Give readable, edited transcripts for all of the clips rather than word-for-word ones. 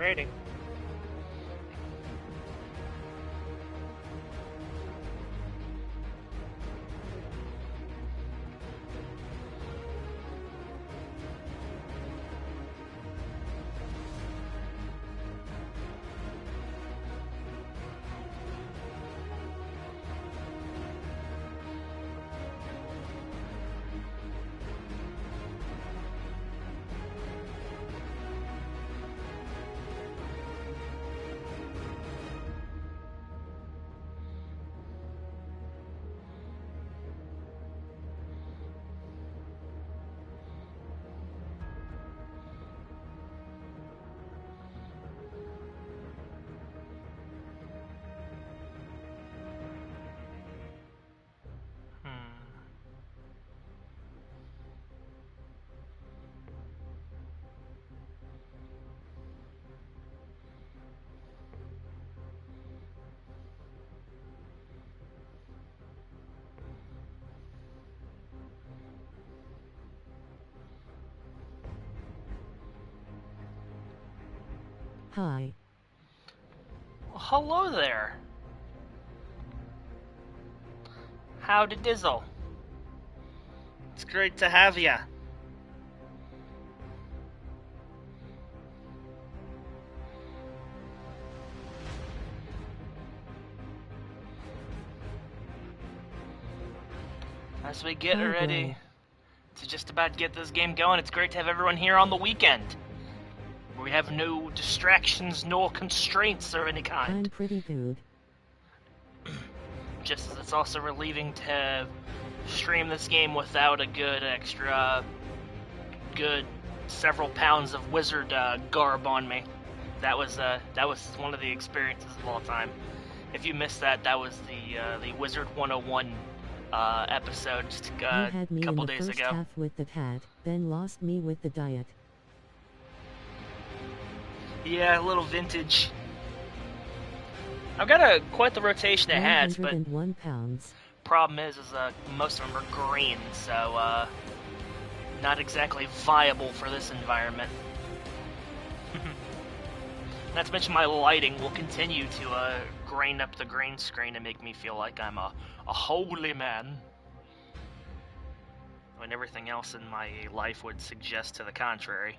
Alrighty. Hi. Well, hello there. Howdy dizzle. It's great to have ya. As we get ready to just about get this game going, it's great to have everyone here on the weekend. We have no distractions nor constraints of any kind. I'm pretty good. Just as it's also relieving to stream this game without a good several pounds of wizard garb on me. That was one of the experiences of all time. If you missed that, that was the Wizard 101 episode just a couple days ago. You had me in the first half with the hat, then lost me with the diet. Yeah, a little vintage. I've got quite the rotation of hats, but 101 pounds. Problem is most of them are green, so not exactly viable for this environment. Not to mention my lighting will continue to grain up the green screen and make me feel like I'm a holy man, when everything else in my life would suggest to the contrary.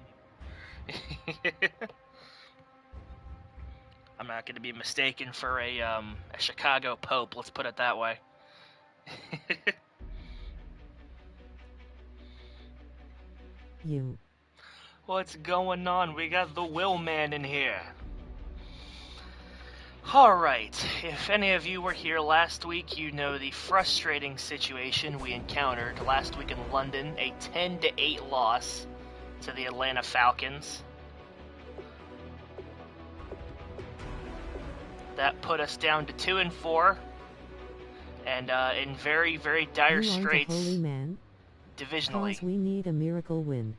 I'm not going to be mistaken for a Chicago Pope, let's put it that way. You. What's going on? We got the Will Man in here. Alright, if any of you were here last week, you know the frustrating situation we encountered last week in London, a 10-8 loss to the Atlanta Falcons. That put us down to 2-4, and in very, very dire straits. Holy man. Divisionally. Because we need a miracle win.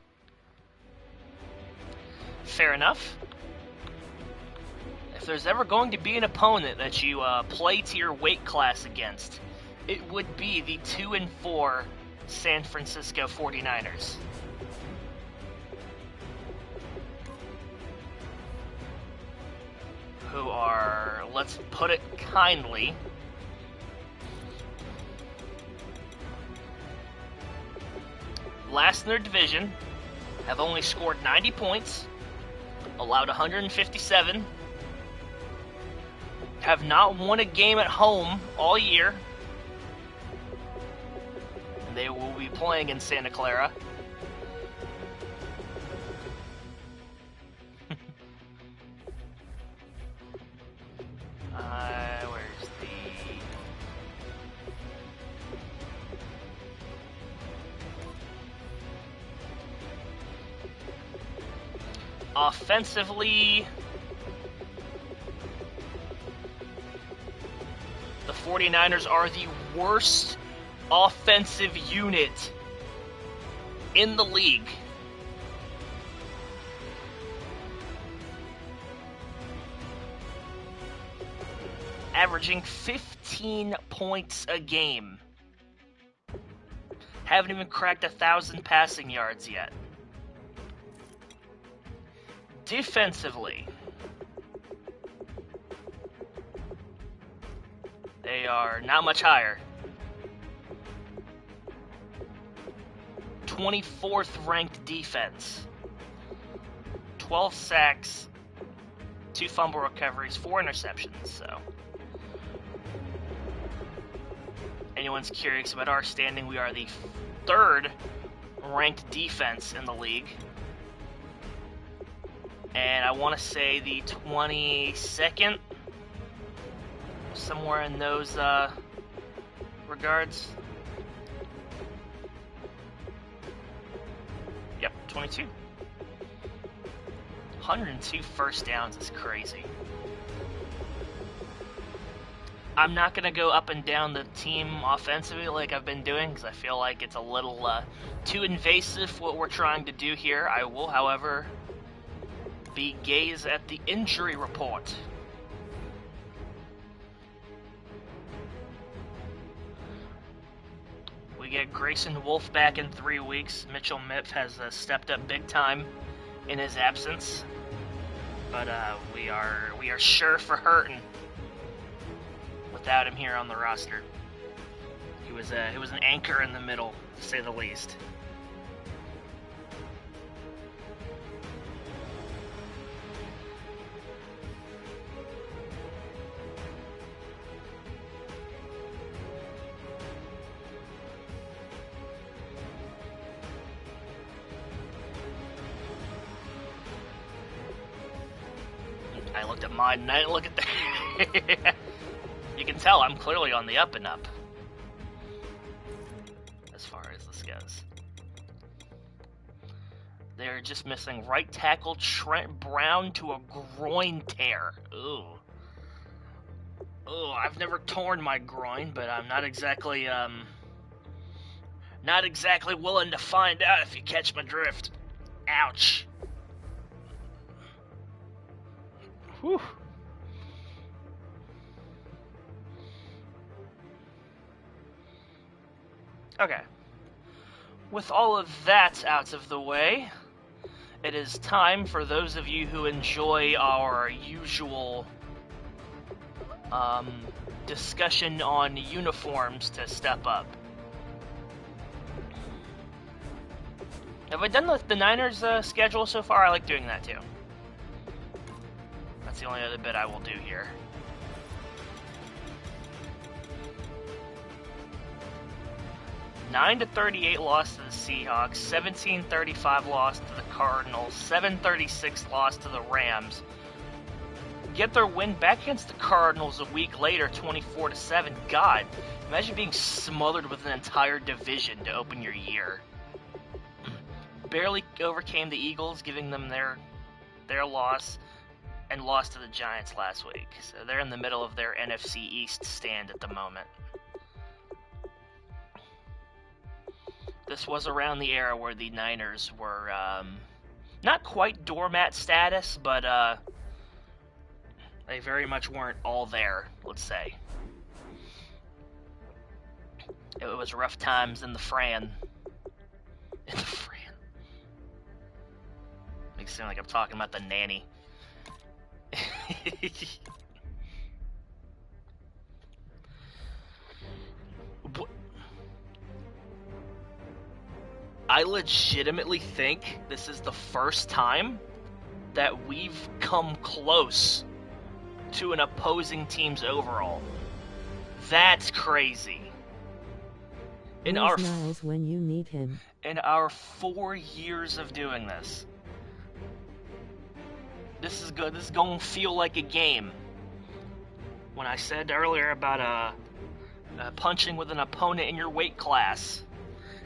Fair enough. If there's ever going to be an opponent that you play to your weight class against, it would be the 2-4 San Francisco 49ers. Who are, let's put it kindly, last in their division, have only scored 90 points, allowed 157, have not won a game at home all year, and they will be playing in Santa Clara. Where's the... Offensively, the 49ers are the worst offensive unit in the league. Averaging 15 points a game. Haven't even cracked 1,000 passing yards yet. Defensively, They are not much higher. 24th ranked defense. 12 sacks, 2 fumble recoveries, 4 interceptions, so. Anyone's curious about our standing, we are the 3rd ranked defense in the league. And I want to say the 22nd, somewhere in those regards. Yep, 22. 102 first downs is crazy. I'm not going to go up and down the team offensively like I've been doing because I feel like it's a little too invasive what we're trying to do here. I will, however, gaze at the injury report. We get Grayson Wolf back in 3 weeks. Mitchell Miff has stepped up big time in his absence, but we are sure for hurting without him here on the roster. He was an anchor in the middle, to say the least. I looked at mine and I didn't look at the... You can tell I'm clearly on the up and up as far as this goes. They're just missing right tackle Trent Brown to a groin tear. Ooh. Ooh, I've never torn my groin, but I'm not exactly willing to find out, if you catch my drift. Ouch. Whew. Okay. With all of that out of the way, it is time for those of you who enjoy our usual discussion on uniforms to step up. Have I done the Niners schedule so far? I like doing that too. That's the only other bit I will do here. Nine to 38 loss to the Seahawks, 17-35 loss to the Cardinals, 7-36 loss to the Rams. Get their win back against the Cardinals a week later, 24-7. God, imagine being smothered with an entire division to open your year. Barely overcame the Eagles, giving them their loss, and lost to the Giants last week. So they're in the middle of their NFC East stand at the moment. This was around the era where the Niners were not quite doormat status, but they very much weren't all there, let's say. It was rough times in the Fran. In the Fran. Makes it seem like I'm talking about the nanny. I legitimately think this is the first time that we've come close to an opposing team's overall. That's crazy. In our Niles when you need him. In our 4 years of doing this, this is good. This is going to feel like a game. When I said earlier about punching with an opponent in your weight class,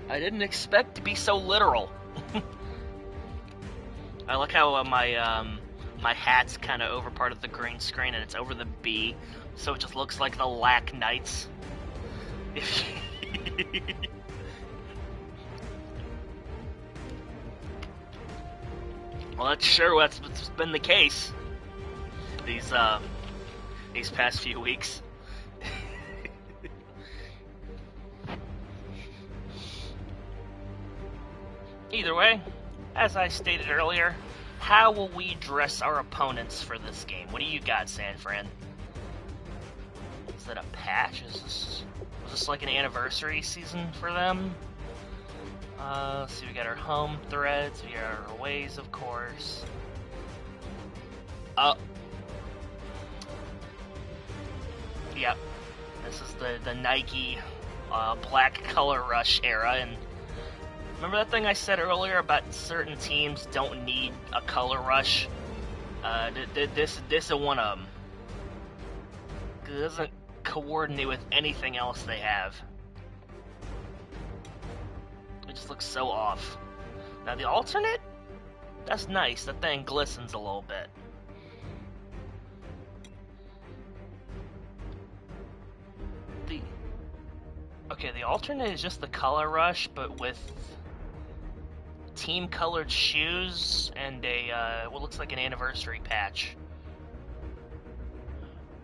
I didn't expect to be so literal. I like how my hat's kind of over part of the green screen and it's over the B, so it just looks like the Lack Knights. Well, that's sure what's been the case these past few weeks. Either way, as I stated earlier, how will we dress our opponents for this game? What do you got, San Fran? Was it a patch? Was this like an anniversary season for them? Let's see, we got our home threads, we got our aways, of course. Yep. This is the Nike Black Color Rush era, and remember that thing I said earlier about certain teams don't need a color rush? This is one of them. It doesn't coordinate with anything else they have. It just looks so off. Now the alternate, that's nice. That thing glistens a little bit. The alternate is just the color rush, but with team-colored shoes and a what looks like an anniversary patch.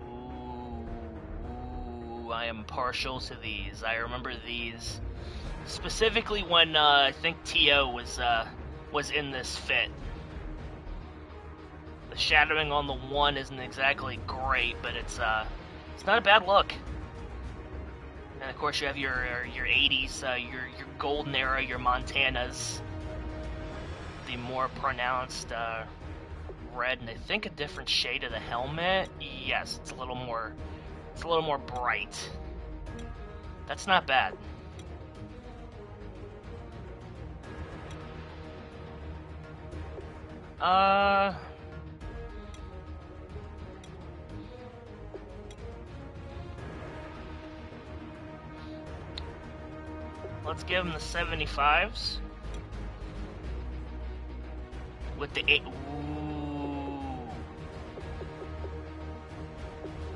Ooh, I am partial to these. I remember these specifically when I think T.O. was in this fit. The shadowing on the one isn't exactly great, but it's not a bad look. And of course you have your 80s, your golden era, your Montanas, the more pronounced red, and I think a different shade of the helmet. Yes, it's a little more bright. That's not bad. Let's give them the 75s. With the 8. Ooh.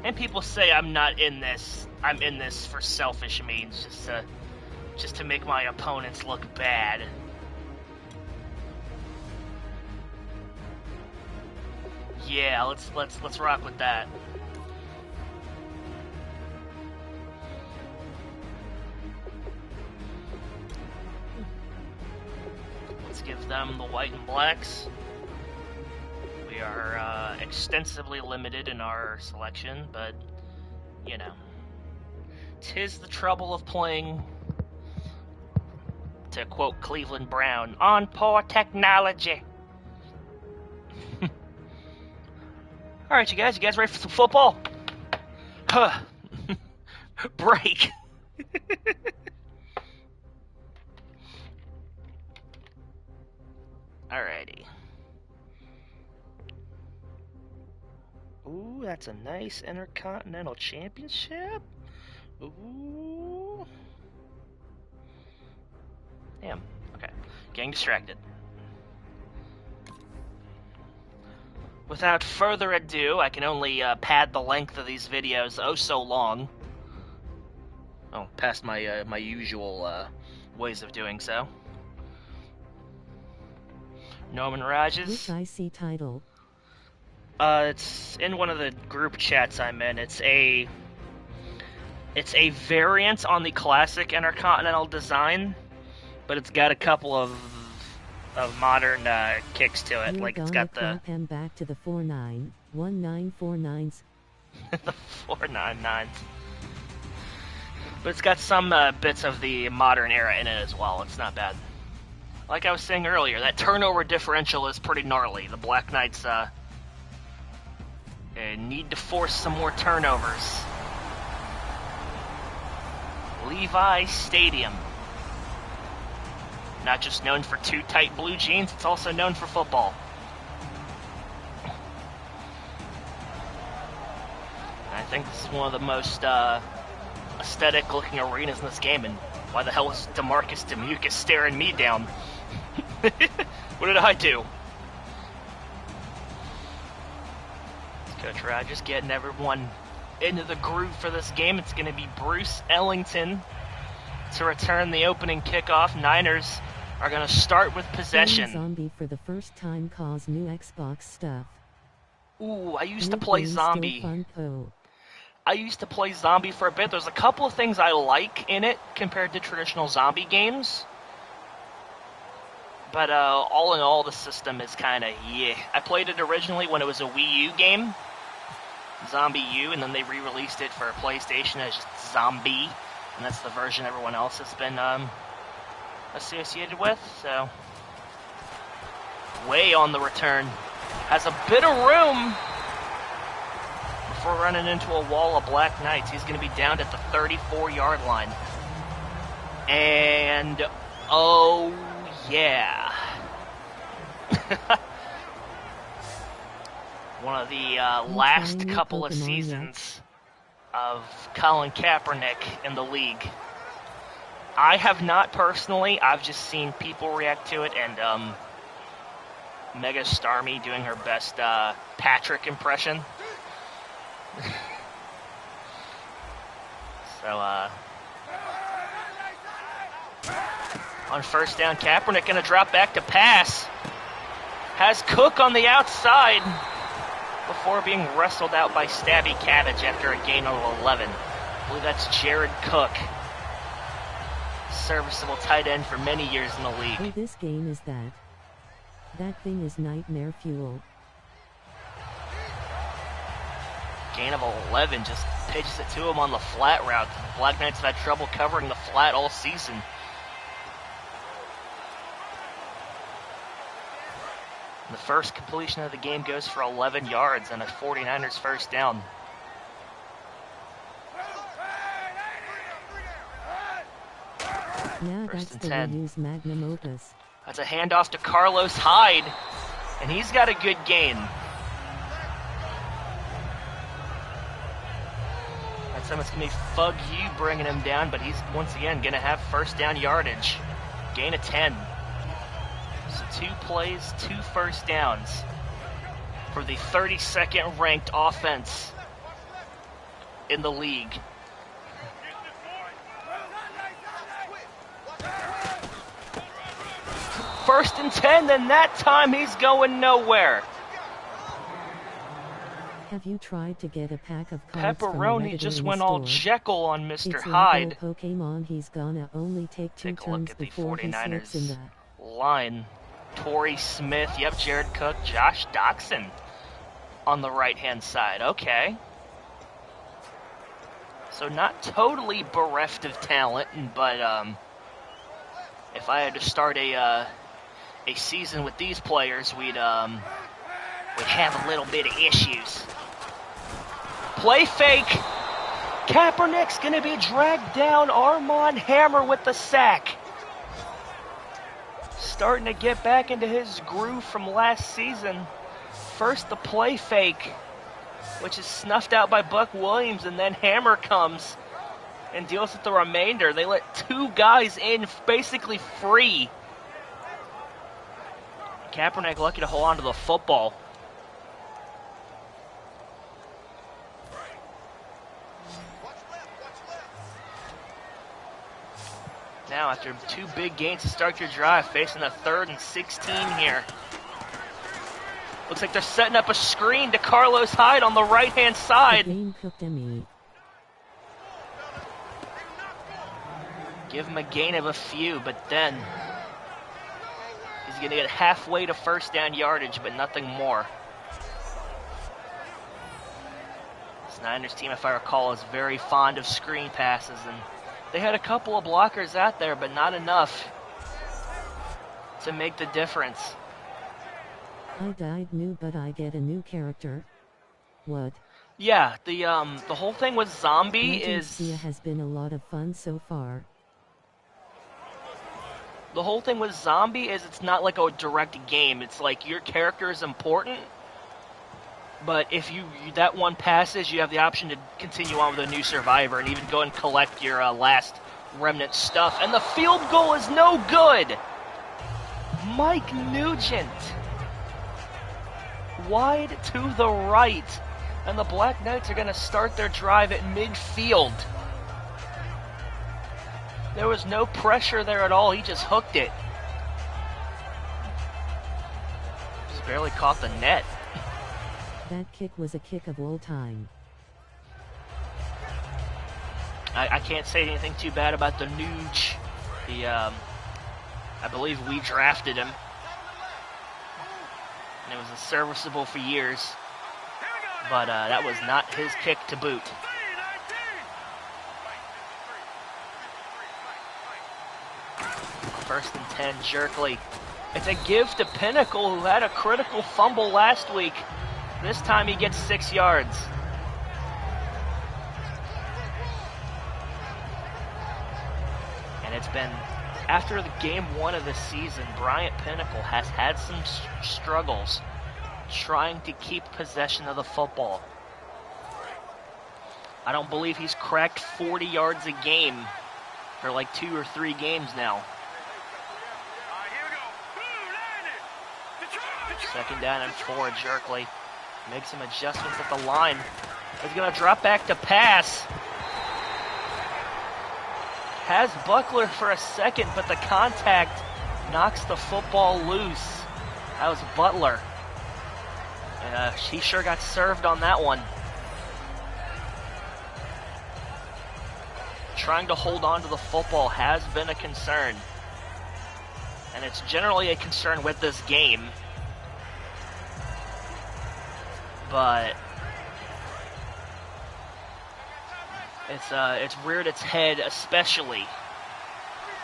And people say I'm not in this. I'm in this for selfish means, just to make my opponents look bad. Yeah, let's rock with that. Give them the white and blacks. We are extensively limited in our selection, but you know, 'tis the trouble of playing, to quote Cleveland Brown, on poor technology. Alright, you guys ready for some football? Huh. Break. Alrighty. Ooh, that's a nice Intercontinental Championship. Ooh. Damn. Okay. Getting distracted. Without further ado, I can only pad the length of these videos oh so long. Oh, past my my usual ways of doing so. Norman Rogers. Which IC title? It's in one of the group chats I'm in. It's a variant on the classic Intercontinental design, but it's got a couple of modern kicks to it. You're like it's got the him back to the 491949s. the 499s. But it's got some bits of the modern era in it as well. It's not bad. Like I was saying earlier, that turnover differential is pretty gnarly. The Black Knights need to force some more turnovers. Levi Stadium. Not just known for two tight blue jeans, it's also known for football. And I think this is one of the most aesthetic looking arenas in this game, and why the hell is DeMarcus Demucus staring me down? What did I do? Coach Rogers getting everyone into the groove for this game. It's going to be Bruce Ellington to return the opening kickoff. Niners are going to start with possession. Zombie for the first time cause new Xbox stuff. Ooh, I used to play Zombie. I used to play Zombie for a bit. There's a couple of things I like in it compared to traditional Zombie games. But all in all, the system is kind of, yeah. I played it originally when it was a Wii U game. Zombie U, and then they re-released it for PlayStation as just Zombie, and that's the version everyone else has been associated with. So, way on the return. Has a bit of room before running into a wall of Black Knights. He's going to be down at the 34-yard line. And, oh, yeah. One of the last couple of seasons of Colin Kaepernick in the league. I have not personally. I've just seen people react to it, and Mega Starmie doing her best Patrick impression. So, on first down, Kaepernick going to drop back to pass. Has Cook on the outside before being wrestled out by Stabby Cabbage after a gain of 11. I believe that's Jared Cook. Serviceable tight end for many years in the league. Oh, this game is that. That thing is nightmare fuel. Gain of 11, just pitches it to him on the flat route. The Black Knights have had trouble covering the flat all season. The first completion of the game goes for 11 yards and a 49ers first down. Yeah, First that's and the 10. reuse magnum opus. That's a handoff to Carlos Hyde, and he's got a good gain. That time it's going to be Fug Yu bringing him down, but he's once again going to have first down yardage. Gain of 10. So 2 plays, 2 first downs for the 32nd ranked offense in the league. First and 10, then that time he's going nowhere. Have you tried to get a pack of cards from a Pepperoni regular just in went the all store? Jekyll on Mr. It's Hyde. like a Pokemon. He's gonna only take 2 Take a look turns at the before he slips in 49ers the... line. Torrey Smith, yep, Jared Cook, Josh Doxson on the right-hand side. Okay. So not totally bereft of talent, but if I had to start a season with these players, we'd have a little bit of issues. Play fake. Kaepernick's gonna be dragged down. Armand Hammer with the sack. Starting to get back into his groove from last season. First the play fake, which is snuffed out by Buck Williams, and then Hammer comes and deals with the remainder. They let 2 guys in basically free. Kaepernick lucky to hold on to the football. Now, after 2 big gains to start your drive, facing a 3rd and 16 here. Looks like they're setting up a screen to Carlos Hyde on the right-hand side. Give him a gain of a few, but then he's going to get halfway to first down yardage, but nothing more. This Niners team, if I recall, is very fond of screen passes, and they had a couple of blockers out there, but not enough to make the difference. I died new, but I get a new character. What? Yeah, the whole thing with Zombie is... has been a lot of fun so far. The whole thing with Zombie is it's not like a direct game. It's like your character is important, but if that one passes, you have the option to continue on with a new survivor and even go and collect your last remnant stuff. And the field goal is no good. Mike Nugent. Wide to the right. And the Black Knights are going to start their drive at midfield. There was no pressure there at all. He just hooked it. Just barely caught the net. That kick was a kick of all time. I can't say anything too bad about the Nuge. I believe we drafted him. And it was serviceable for years. but that was not his kick to boot. First and 10, Jerkley. It's a give to Pinnacle, who had a critical fumble last week. This time he gets 6 yards. And it's been, after the game 1 of the season, Bryant Pinnacle has had some struggles trying to keep possession of the football. I don't believe he's cracked 40 yards a game for like 2 or 3 games now. Second down and 4, Jerkley makes some adjustments at the line. He's going to drop back to pass. Has Buckler for a second, but the contact knocks the football loose. That was Butler. He sure got served on that one. Trying to hold on to the football has been a concern. And it's generally a concern with this game. But it's reared its head, especially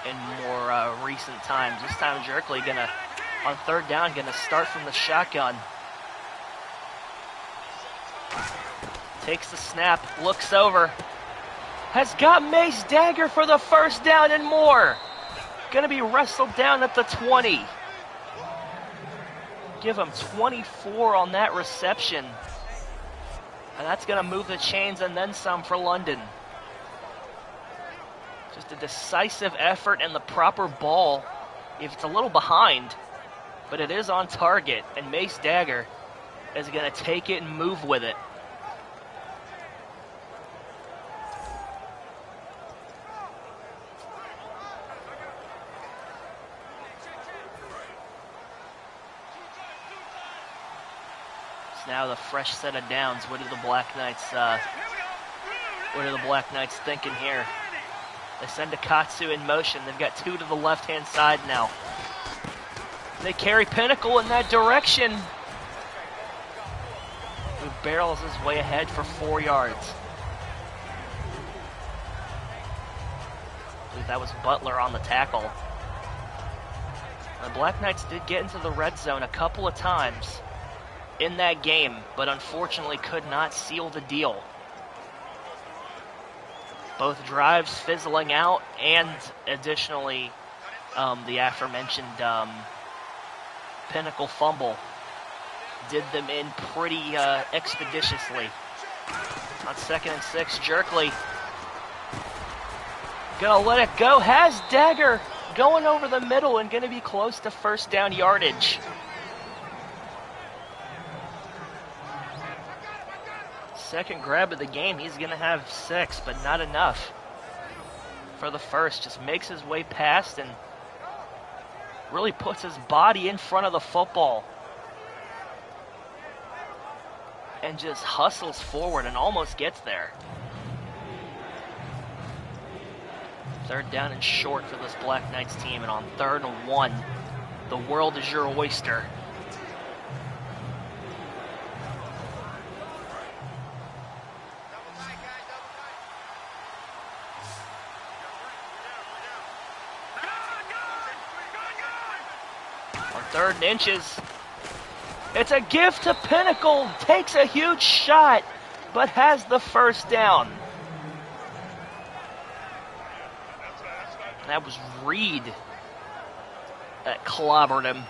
in more recent times. This time Jerkley on third down, gonna start from the shotgun. Takes the snap, looks over, has got Mace Dagger for the first down and more. Gonna be wrestled down at the 20. Give him 24 on that reception. And that's going to move the chains and then some for London. Just a decisive effort and the proper ball. If it's a little behind, but it is on target. And Mace Dagger is going to take it and move with it. Now the fresh set of downs. What are the Black Knights thinking here? They send Akatsu in motion. They've got 2 to the left-hand side now. They carry Pinnacle in that direction. Who barrels his way ahead for 4 yards. I believe that was Butler on the tackle. The Black Knights did get into the red zone a couple of times in that game, but unfortunately could not seal the deal. Both drives fizzling out, and additionally the aforementioned Pinnacle fumble did them in pretty expeditiously. On 2nd and 6, Jerkley gonna let it go. Has Dagger going over the middle and gonna be close to first down yardage. Second grab of the game, he's going to have 6, but not enough for the first. Just makes his way past and really puts his body in front of the football and just hustles forward and almost gets there. Third down and short for this Black Knights team, and on 3rd and 1, the world is your oyster. On 3rd and inches, it's a gift to Pinnacle. Takes a huge shot, but has the first down. That was Reed that clobbered him.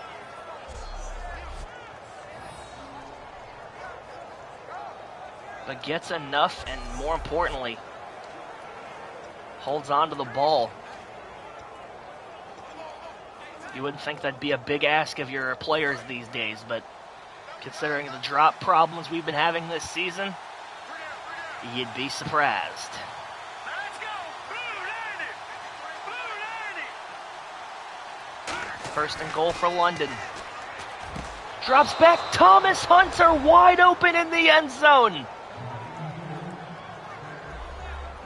But gets enough, and more importantly, holds on to the ball. You wouldn't think that'd be a big ask of your players these days, but considering the drop problems we've been having this season, you'd be surprised. First and goal for London. Drops back, Thomas Hunter wide open in the end zone.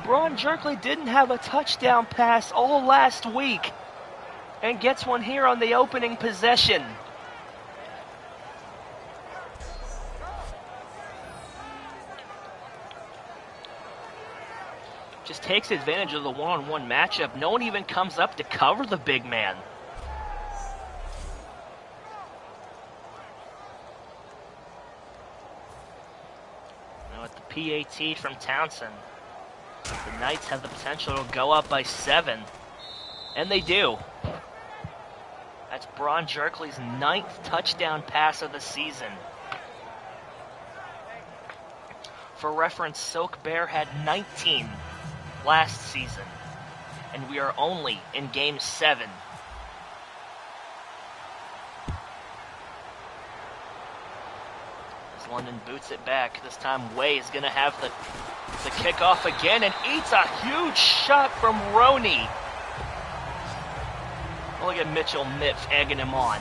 Braun Jerkley didn't have a touchdown pass all last week and gets one here on the opening possession. takes advantage of the one-on-one matchup. No one even comes up to cover the big man. Now with the PAT from Townsend, the Knights have the potential to go up by 7. And they do. That's Braun Jerkley's 9th touchdown pass of the season. For reference, Soak Bear had 19 last season, and we are only in Game 7. As London boots it back, this time Way is going to have the kickoff again and eats a huge shot from Roney. Look at Mitchell Mitch egging him on.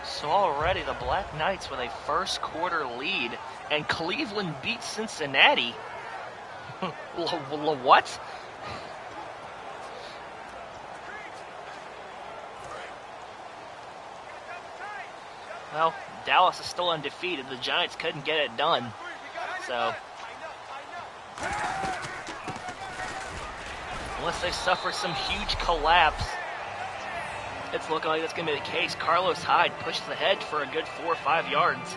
So already the Black Knights with a first quarter lead, and Cleveland beats Cincinnati. What? Well, Dallas is still undefeated. The Giants couldn't get it done. So, unless they suffer some huge collapse, it's looking like that's going to be the case. Carlos Hyde pushes ahead for a good 4 or 5 yards.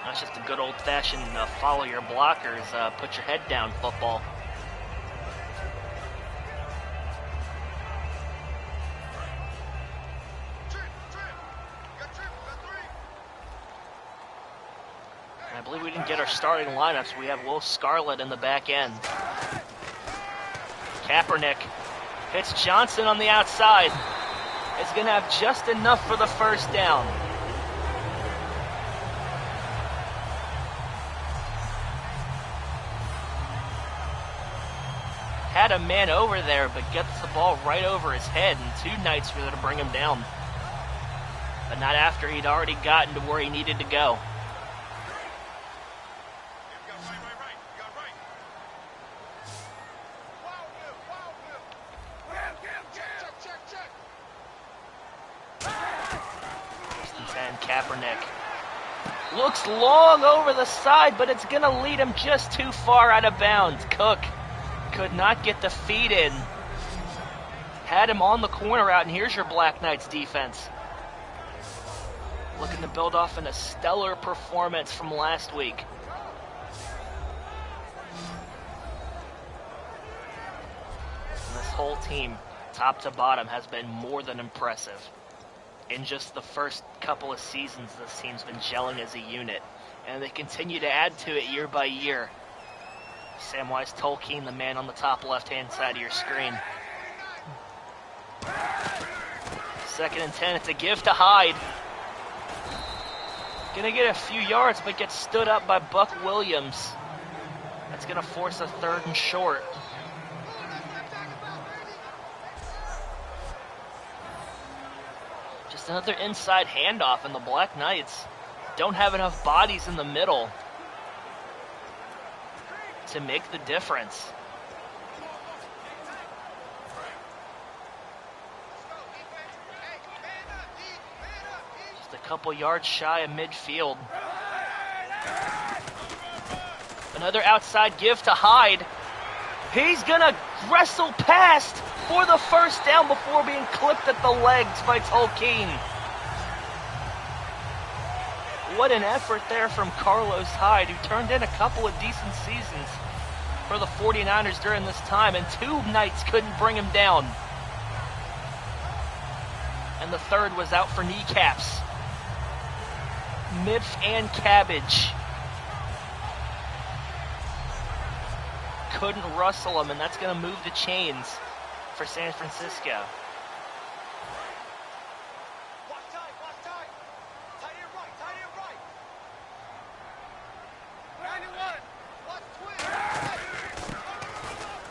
That's just a good old-fashioned follow your blockers, put your head down football. I believe we didn't get our starting lineups. We have Will Scarlett in the back end. Kaepernick hits Johnson on the outside. It's going to have just enough for the first down. Had a man over there, but gets the ball right over his head, and 2 Knights were there to bring him down. But not after he'd already gotten to where he needed to go. Kaepernick looks long over the side, but it's going to lead him just too far out of bounds. Cook could not get the feet in. Had him on the corner out, and here's your Black Knights defense. Looking to build off in a stellar performance from last week. And this whole team, top to bottom, has been more than impressive. In just the first couple of seasons, this team's been gelling as a unit, and they continue to add to it year by year. Samwise Tolkien, the man on the top left-hand side of your screen. 2nd and 10, it's a give to Hyde. Gonna get a few yards, but gets stood up by Buck Williams. That's gonna force a 3rd and short. Just another inside handoff, and the Black Knights don't have enough bodies in the middle to make the difference. Just a couple yards shy of midfield. Another outside give to Hyde. He's gonna wrestle past for the first down before being clipped at the legs by Tolkien. What an effort there from Carlos Hyde, who turned in a couple of decent seasons for the 49ers during this time, and 2 Knights couldn't bring him down. And the 3rd was out for kneecaps. Miff and Cabbage couldn't rustle him, and that's going to move the chains for San Francisco.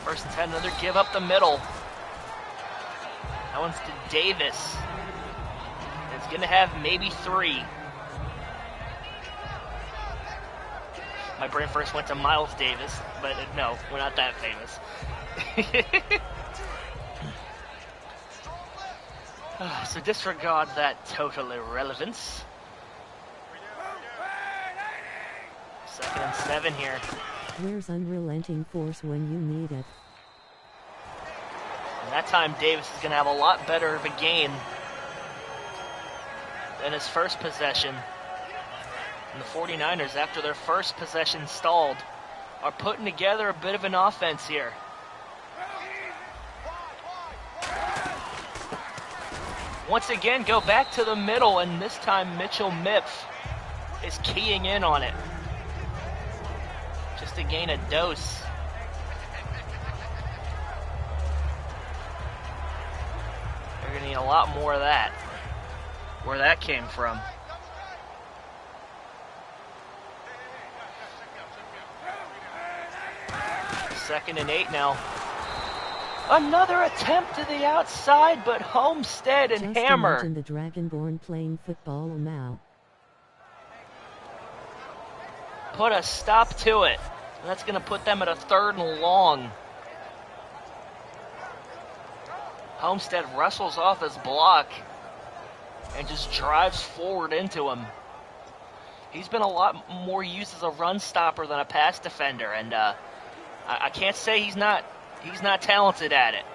First and 10, another give up the middle. That one's to Davis. It's going to have maybe 3. My brain first went to Miles Davis, but no, we're not that famous. So disregard that total irrelevance. 2nd and 7 here. Where's unrelenting force when you need it? And that time Davis is going to have a lot better of a gain than his first possession. And the 49ers, after their first possession stalled, are putting together a bit of an offense here. Once again, go back to the middle, and this time Mitchell Mipf is keying in on it. Just to gain a dose. They're going to need a lot more of that. Where that came from. Second and 8 now. Another attempt to the outside, but Homestead and Just Hammer. imagine the Dragonborn playing football now. Put a stop to it. And that's going to put them at a 3rd and long. Homestead wrestles off his block and just drives forward into him. He's been a lot more used as a run stopper than a pass defender, and I can't say he's not talented at it.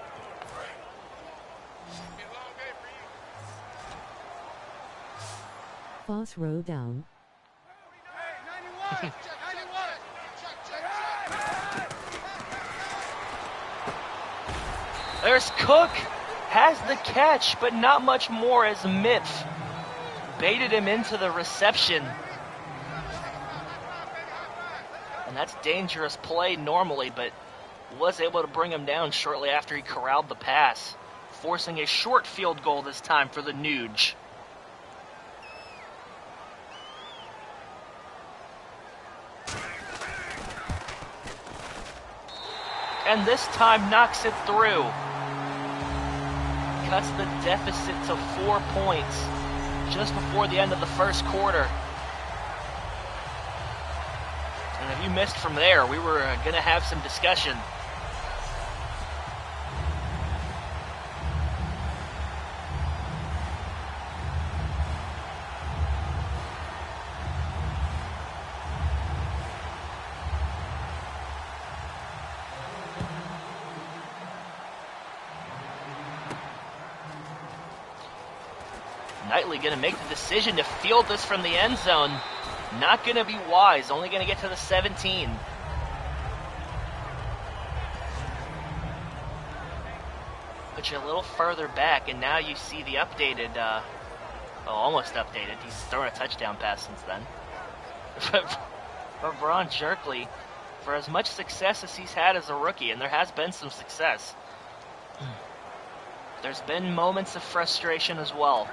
Foss row down. There's Cook, has the catch, but not much more as Mitz baited him into the reception. And that's dangerous play normally, but was able to bring him down shortly after he corralled the pass, forcing a short field goal this time for the Nuge. And this time knocks it through. Cuts the deficit to 4 points just before the end of the first quarter. And if you missed from there, we were going to have some discussion. Knightley going to make the decision to field this from the end zone. Not going to be wise, only going to get to the 17. Put you a little further back, and now you see the updated, almost updated. He's thrown a touchdown pass since then. But Ron Jerkley, for as much success as he's had as a rookie, and there has been some success, there's been moments of frustration as well.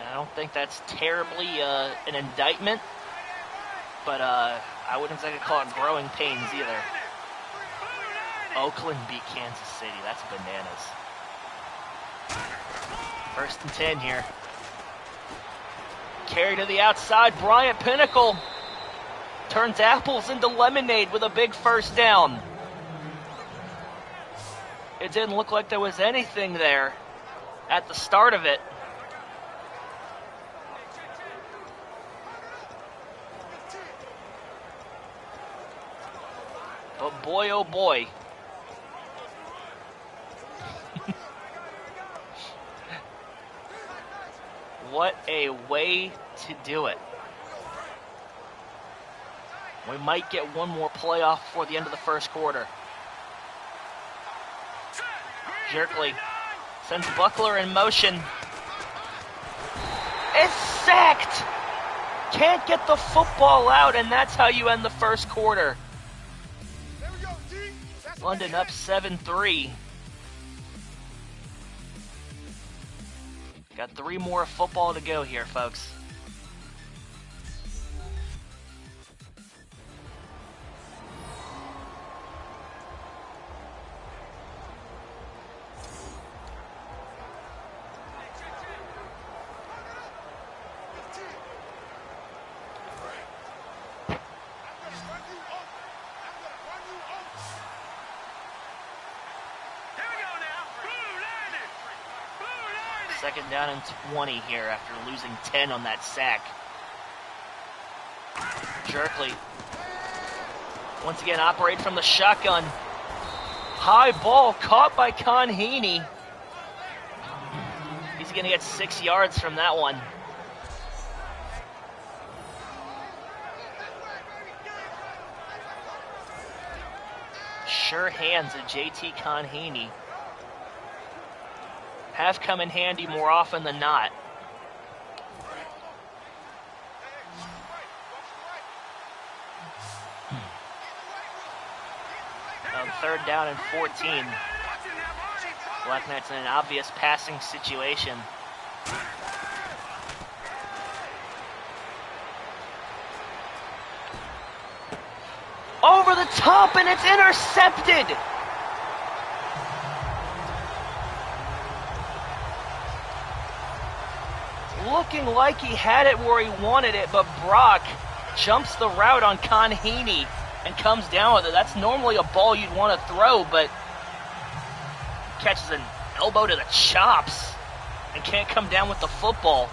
I don't think that's terribly an indictment, but I wouldn't exactly call it growing pains either. Oakland beat Kansas City. That's bananas. 1st and 10 here. Carry to the outside. Bryant Pinnacle turns apples into lemonade with a big first down. It didn't look like there was anything there at the start of it. But boy, oh boy. What a way to do it. We might get one more playoff before the end of the first quarter. Jerkley sends Buckler in motion. It's sacked! Can't get the football out, and that's how you end the first quarter. London up 7-3. Got 3 more football to go here, folks. Second down and 20 here after losing 10 on that sack. Jerkley. Once again, operate from the shotgun. High ball caught by Conheaney. He's going to get 6 yards from that one. Sure hands of JT Conheaney have come in handy more often than not. On third down and 14. Black Knights in an obvious passing situation. Over the top, and it's intercepted! Looking like he had it where he wanted it, but Brock jumps the route on Conheaney and comes down with it. That's normally a ball you'd want to throw, but catches an elbow to the chops and can't come down with the football.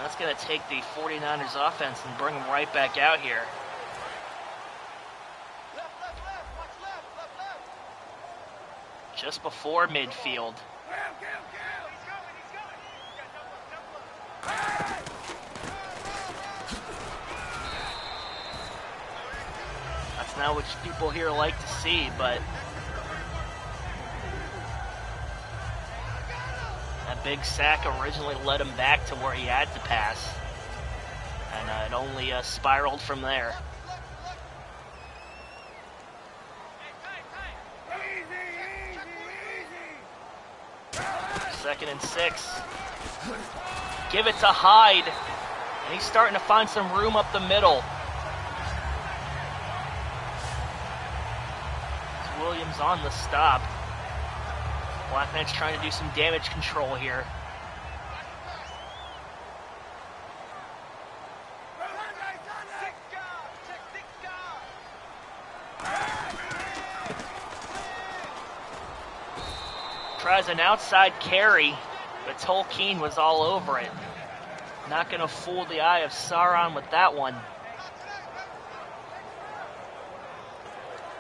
That's going to take the 49ers offense and bring them right back out here. Just before midfield. That's not what people here like to see, but that big sack originally led him back to where he had to pass, and it only spiraled from there. Second and 6. Give it to Hyde, and he's starting to find some room up the middle. Williams on the stop. Black Knights trying to do some damage control here. Tries an outside carry, but Tolkien was all over it. Not going to fool the eye of Sauron with that one.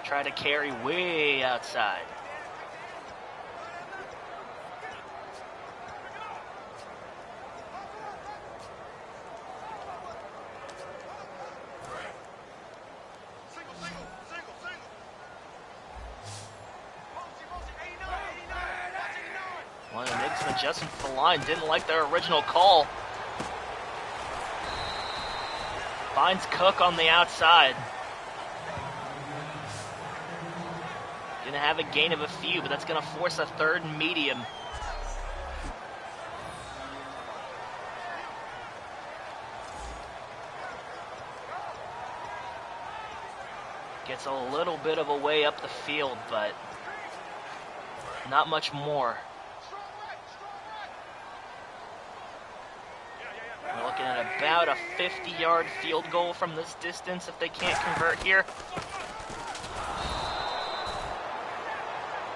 Try to carry way outside. One of the makes an adjustment for the line. Didn't like their original call. Finds Cook on the outside. Gonna have a gain of a few, but that's gonna force a third and medium. Gets a little bit of a way up the field, but not much more. We're looking at about a 50-yard field goal from this distance if they can't convert here.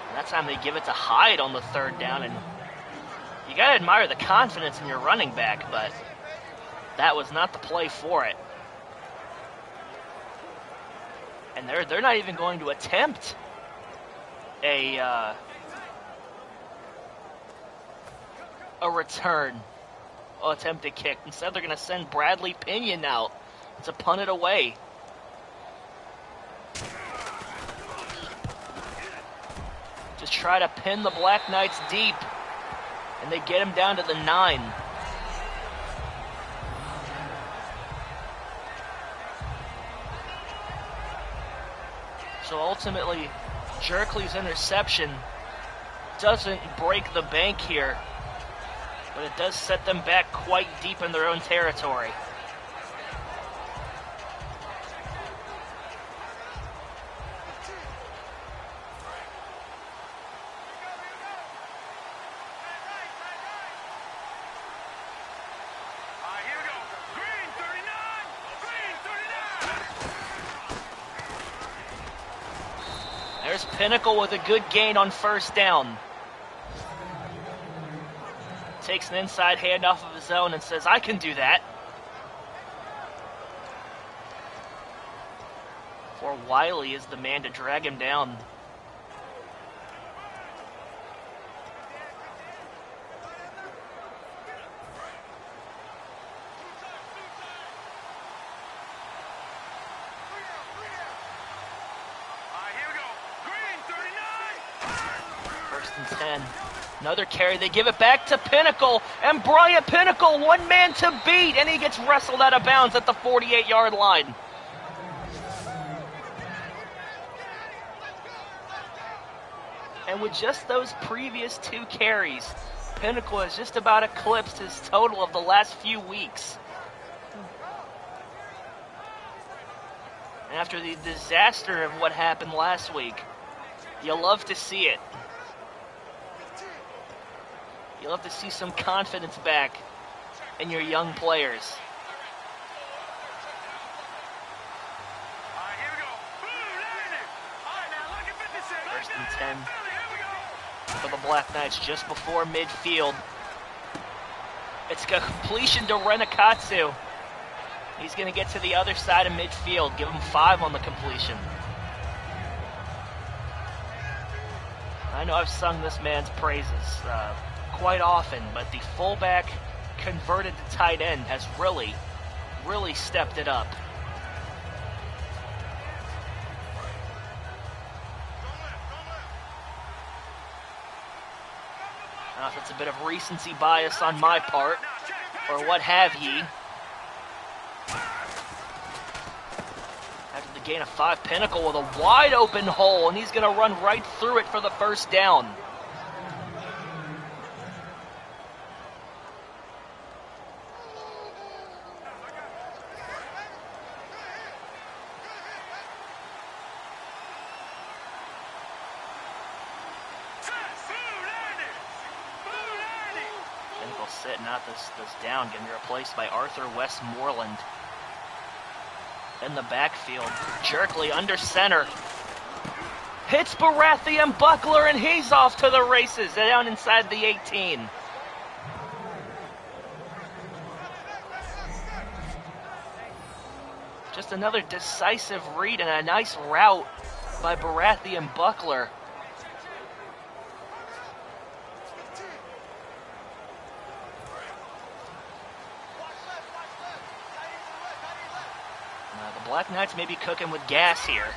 And that time they give it to Hyde on the third down, and you gotta admire the confidence in your running back, but that was not the play for it. And they're not even going to attempt a return. Attempt a kick. Instead, they're going to send Bradley Pinion out to punt it away. Just try to pin the Black Knights deep, and they get him down to the 9. So ultimately, Jerkley's interception doesn't break the bank here, but it does set them back quite deep in their own territory. There's Pinnacle with a good gain on first down. takes an inside handoff of his own and says, I can do that. For Wiley is the man to drag him down. First and 10. Another carry. They give it back to Pinnacle. And Bryant Pinnacle, one man to beat. And he gets wrestled out of bounds at the 48-yard line. And with just those previous 2 carries, Pinnacle has just about eclipsed his total of the last few weeks. And after the disaster of what happened last week, you'll love to see it. You'll have to see some confidence back in your young players. First and 10 for the Black Knights just before midfield. It's a completion to Renakatsu. He's going to get to the other side of midfield. Give him 5 on the completion. I know I've sung this man's praises quite often, but the fullback converted to tight end has really stepped it up. I don't know if it's a bit of recency bias on my part, or what have ye. After the gain of 5, Pinnacle with a wide open hole, and he's going to run right through it for the first down. Sitting out this down, getting replaced by Arthur Westmoreland. In the backfield, Jerkley under center. Hits Baratheon Buckler, and he's off to the races down inside the 18. Just another decisive read and a nice route by Baratheon Buckler. Black Knights may be cooking with gas here.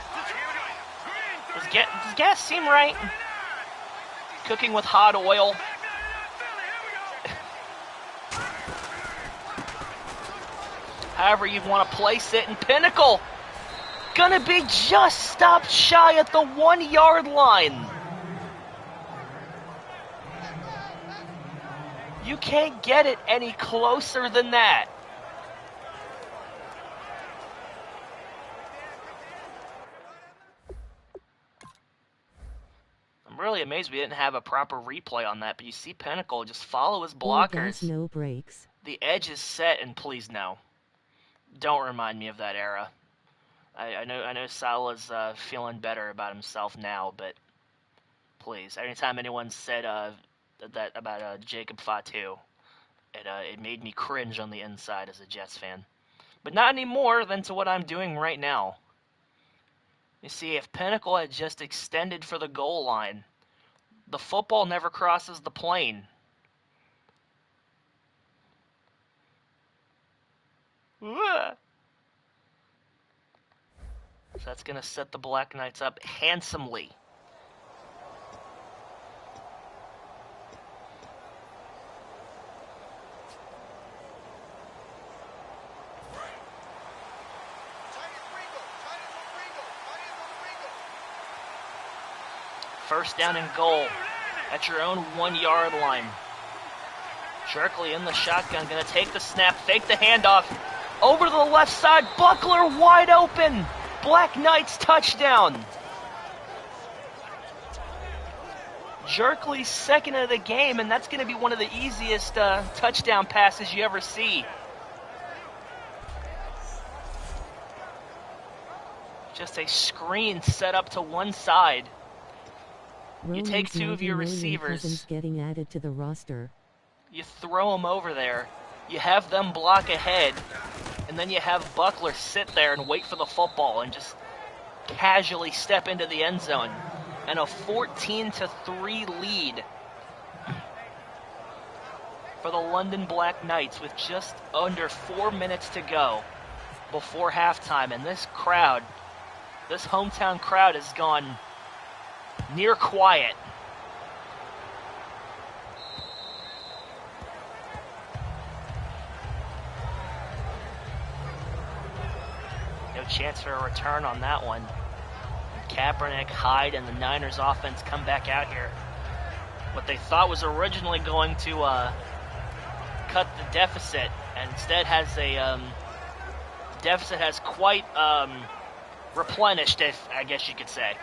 Does gas seem right? Cooking with hot oil. However you want to place it, and Pinnacle gonna be just stopped shy at the 1-yard line. You can't get it any closer than that. I'm really amazed we didn't have a proper replay on that, but you see Pinnacle just follow his blockers. No breaks. The edge is set, and please no. Don't remind me of that era. I know Salah's feeling better about himself now, but please, anytime anyone said that about Jacob Fatu, it made me cringe on the inside as a Jets fan. But not any more than to what I'm doing right now. You see, if Pinnacle had just extended for the goal line, the football never crosses the plane. So that's going to set the Black Knights up handsomely. First down and goal at your own 1-yard line. Jerkley in the shotgun, going to take the snap, fake the handoff. Over to the left side, Buckler wide open. Black Knights touchdown. Jerkley's second of the game, and that's going to be one of the easiest touchdown passes you ever see. Just a screen set up to one side. You take two of your receivers. Getting added to the roster. You throw them over there. You have them block ahead. And then you have Buckler sit there and wait for the football and just casually step into the end zone. And a 14-3 lead for the London Black Knights with just under 4 minutes to go before halftime. And this crowd, this hometown crowd, has gone near quiet. No chance for a return on that one. Kaepernick, Hyde, and the Niners offense come back out here. What they thought was originally going to cut the deficit, and instead has a deficit has quite replenished, if I guess you could say.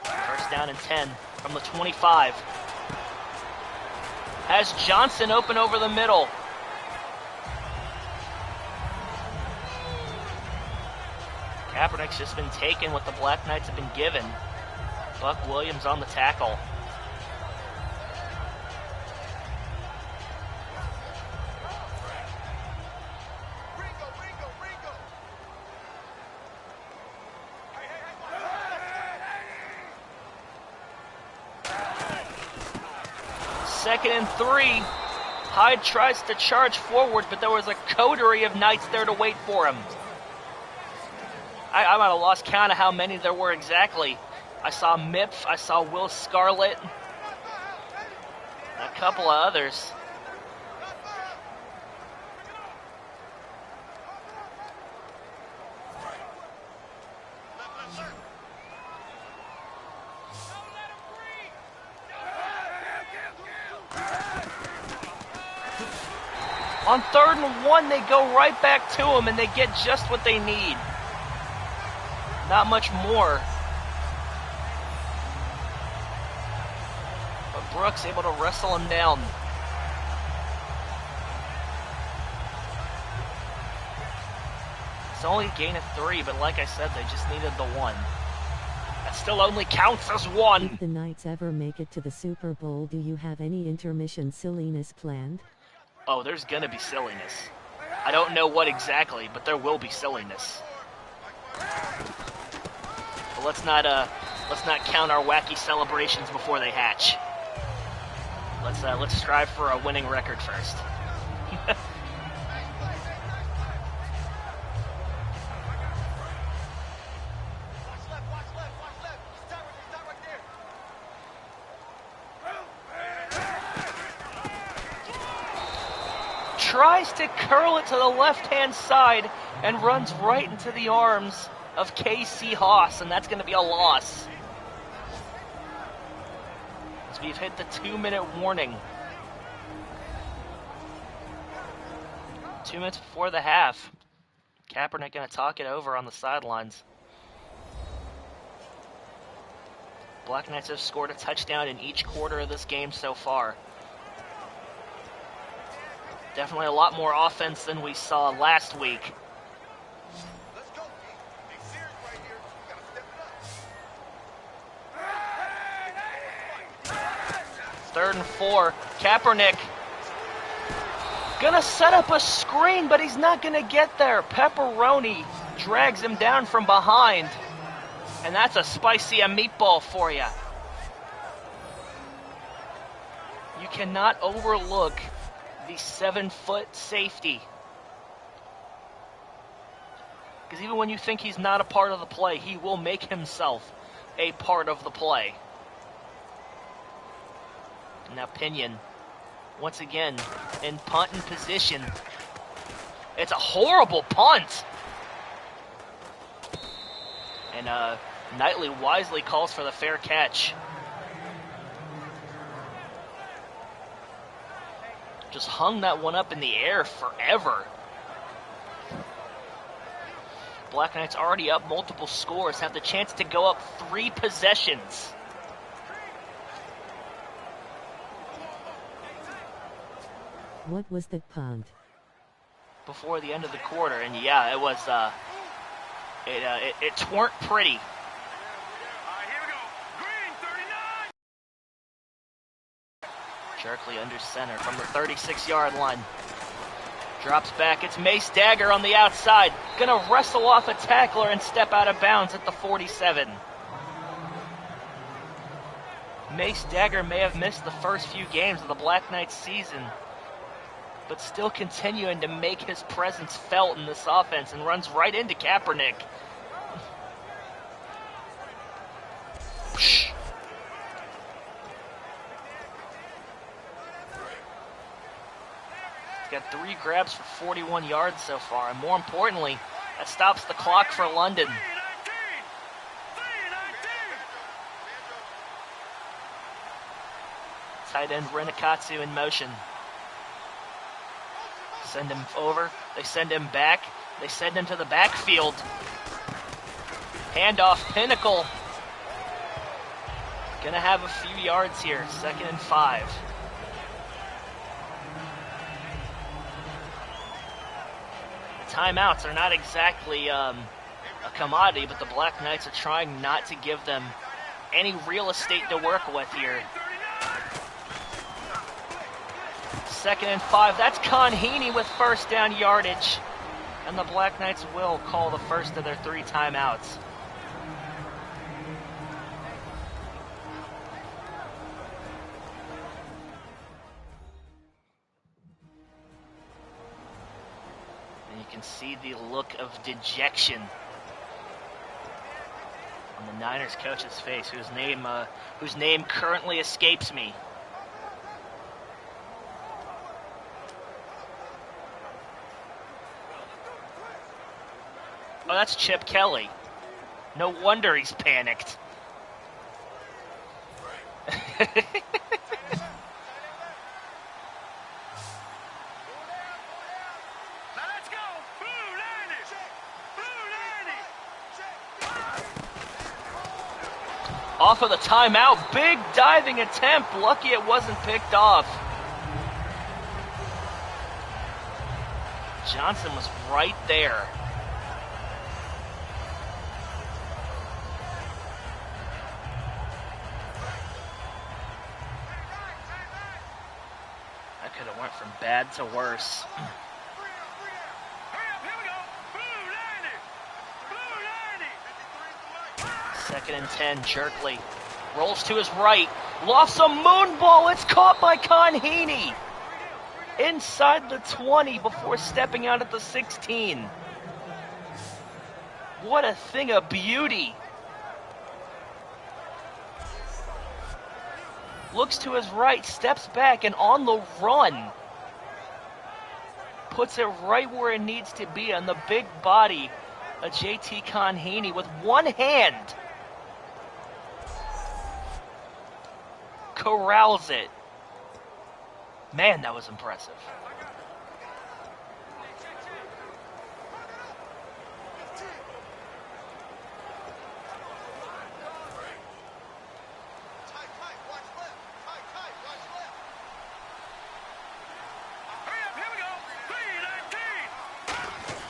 First down and 10 from the 25. Has Johnson open over the middle. Kaepernick's just been taking what the Black Knights have been given. Buck Williams on the tackle. Second and 3. Hyde tries to charge forward, but there was a coterie of Knights there to wait for him. I might have lost count of how many there were exactly. I saw Mipf, I saw Will Scarlett, a couple of others. On 3rd and 1, they go right back to him, and they get just what they need. Not much more. But Brooks able to wrestle him down. It's only a gain of 3, but like I said, they just needed the 1. That still only counts as 1. If the Knights ever make it to the Super Bowl, do you have any intermission silliness planned? Oh, there's gonna be silliness. I don't know what exactly, but there will be silliness. But let's not count our wacky celebrations before they hatch. Let's strive for a winning record first. Tries to curl it to the left-hand side and runs right into the arms of K.C. Haas, and that's going to be a loss. As we've hit the 2-minute warning. 2 minutes before the half. Kaepernick going to talk it over on the sidelines. Black Knights have scored a touchdown in each quarter of this game so far. Definitely a lot more offense than we saw last week. Let's go. Be serious right here. We gotta step it up. 3rd and 4. Kaepernick gonna set up a screen, but he's not gonna get there. Pepperoni drags him down from behind. And that's a spicy meatball for you. You cannot overlook the 7-foot safety. Because even when you think he's not a part of the play, he will make himself a part of the play. Now Pinion, once again, in punting position. It's a horrible punt. And Knightley wisely calls for the fair catch. Just hung that one up in the air forever. Black Knights already up multiple scores, have the chance to go up 3 possessions. What was that punt? Before the end of the quarter, and yeah, it was, it tweren't pretty. Jerkley under center from the 36-yard line. Drops back. It's Mace Dagger on the outside. Gonna wrestle off a tackler and step out of bounds at the 47. Mace Dagger may have missed the first few games of the Black Knights season, but still continuing to make his presence felt in this offense and runs right into Kaepernick. He's got 3 grabs for 41 yards so far, and more importantly, that stops the clock for London. Tight end Renikatsu in motion. Send him over. They send him back. They send him to the backfield. Handoff, Pinnacle. Gonna have a few yards here. 2nd and 5. The timeouts are not exactly a commodity, but the Black Knights are trying not to give them any real estate to work with here. 2nd and 5. That's Conheaney with first down yardage. And the Black Knights will call the first of their 3 timeouts. And you can see the look of dejection on the Niners coach's face, whose name currently escapes me. Oh, that's Chip Kelly. No wonder he's panicked. Off of the timeout, big diving attempt. Lucky it wasn't picked off. Johnson was right there. That could have went from bad to worse. 2nd and 10, Jerkley rolls to his right, lofts a moon ball. It's caught by Conheaney inside the 20 before stepping out at the 16. What a thing of beauty. Looks to his right, steps back, and on the run puts it right where it needs to be on the big body of JT Conheaney with one hand. Corrals it. Man, that was impressive.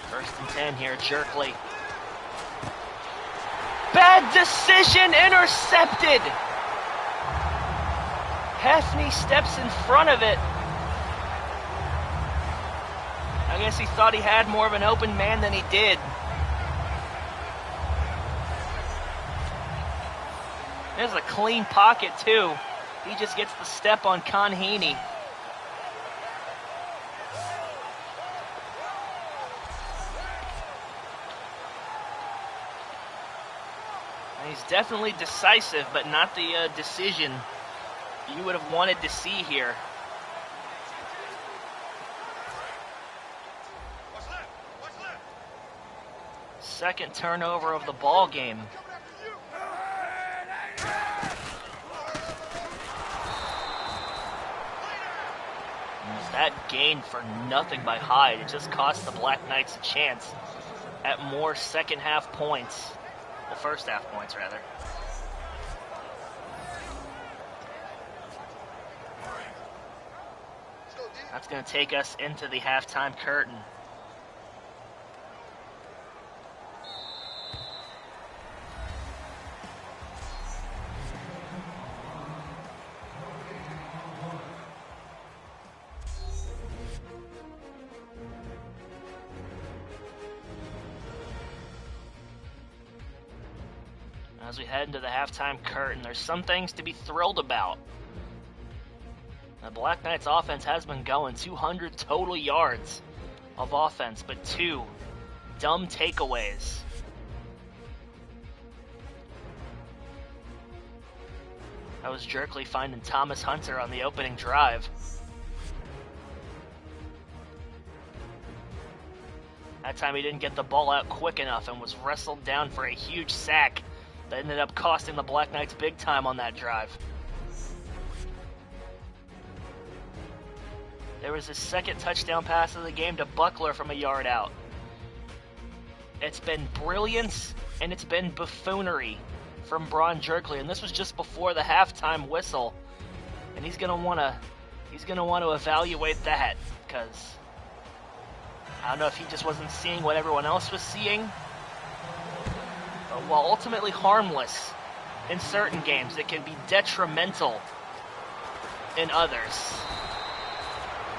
First and 10 here, Jerkley. Bad decision, intercepted. Hefney steps in front of it. I guess he thought he had more of an open man than he did. There's a clean pocket, too. He just gets the step on Conheaney. And he's definitely decisive, but not the decision you would have wanted to see here. Second turnover of the ball game. And that gain for nothing by Hyde, it just cost the Black Knights a chance at more second half points. Well, first half points, rather. That's going to take us into the halftime curtain. As we head into the halftime curtain, there's some things to be thrilled about. The Black Knights offense has been going 200 total yards of offense, but 2 dumb takeaways. That was Jerkley finding Thomas Hunter on the opening drive. That time he didn't get the ball out quick enough and was wrestled down for a huge sack that ended up costing the Black Knights big time on that drive. There was his second touchdown pass of the game to Buckler from a yard out. It's been brilliance and it's been buffoonery from Braun Jerkley, and this was just before the halftime whistle. And he's gonna wanna evaluate that, because I don't know if he just wasn't seeing what everyone else was seeing. But while ultimately harmless in certain games, it can be detrimental in others.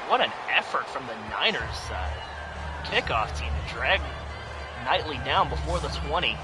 What an effort from the Niners kickoff team to drag Knightley down before the 20.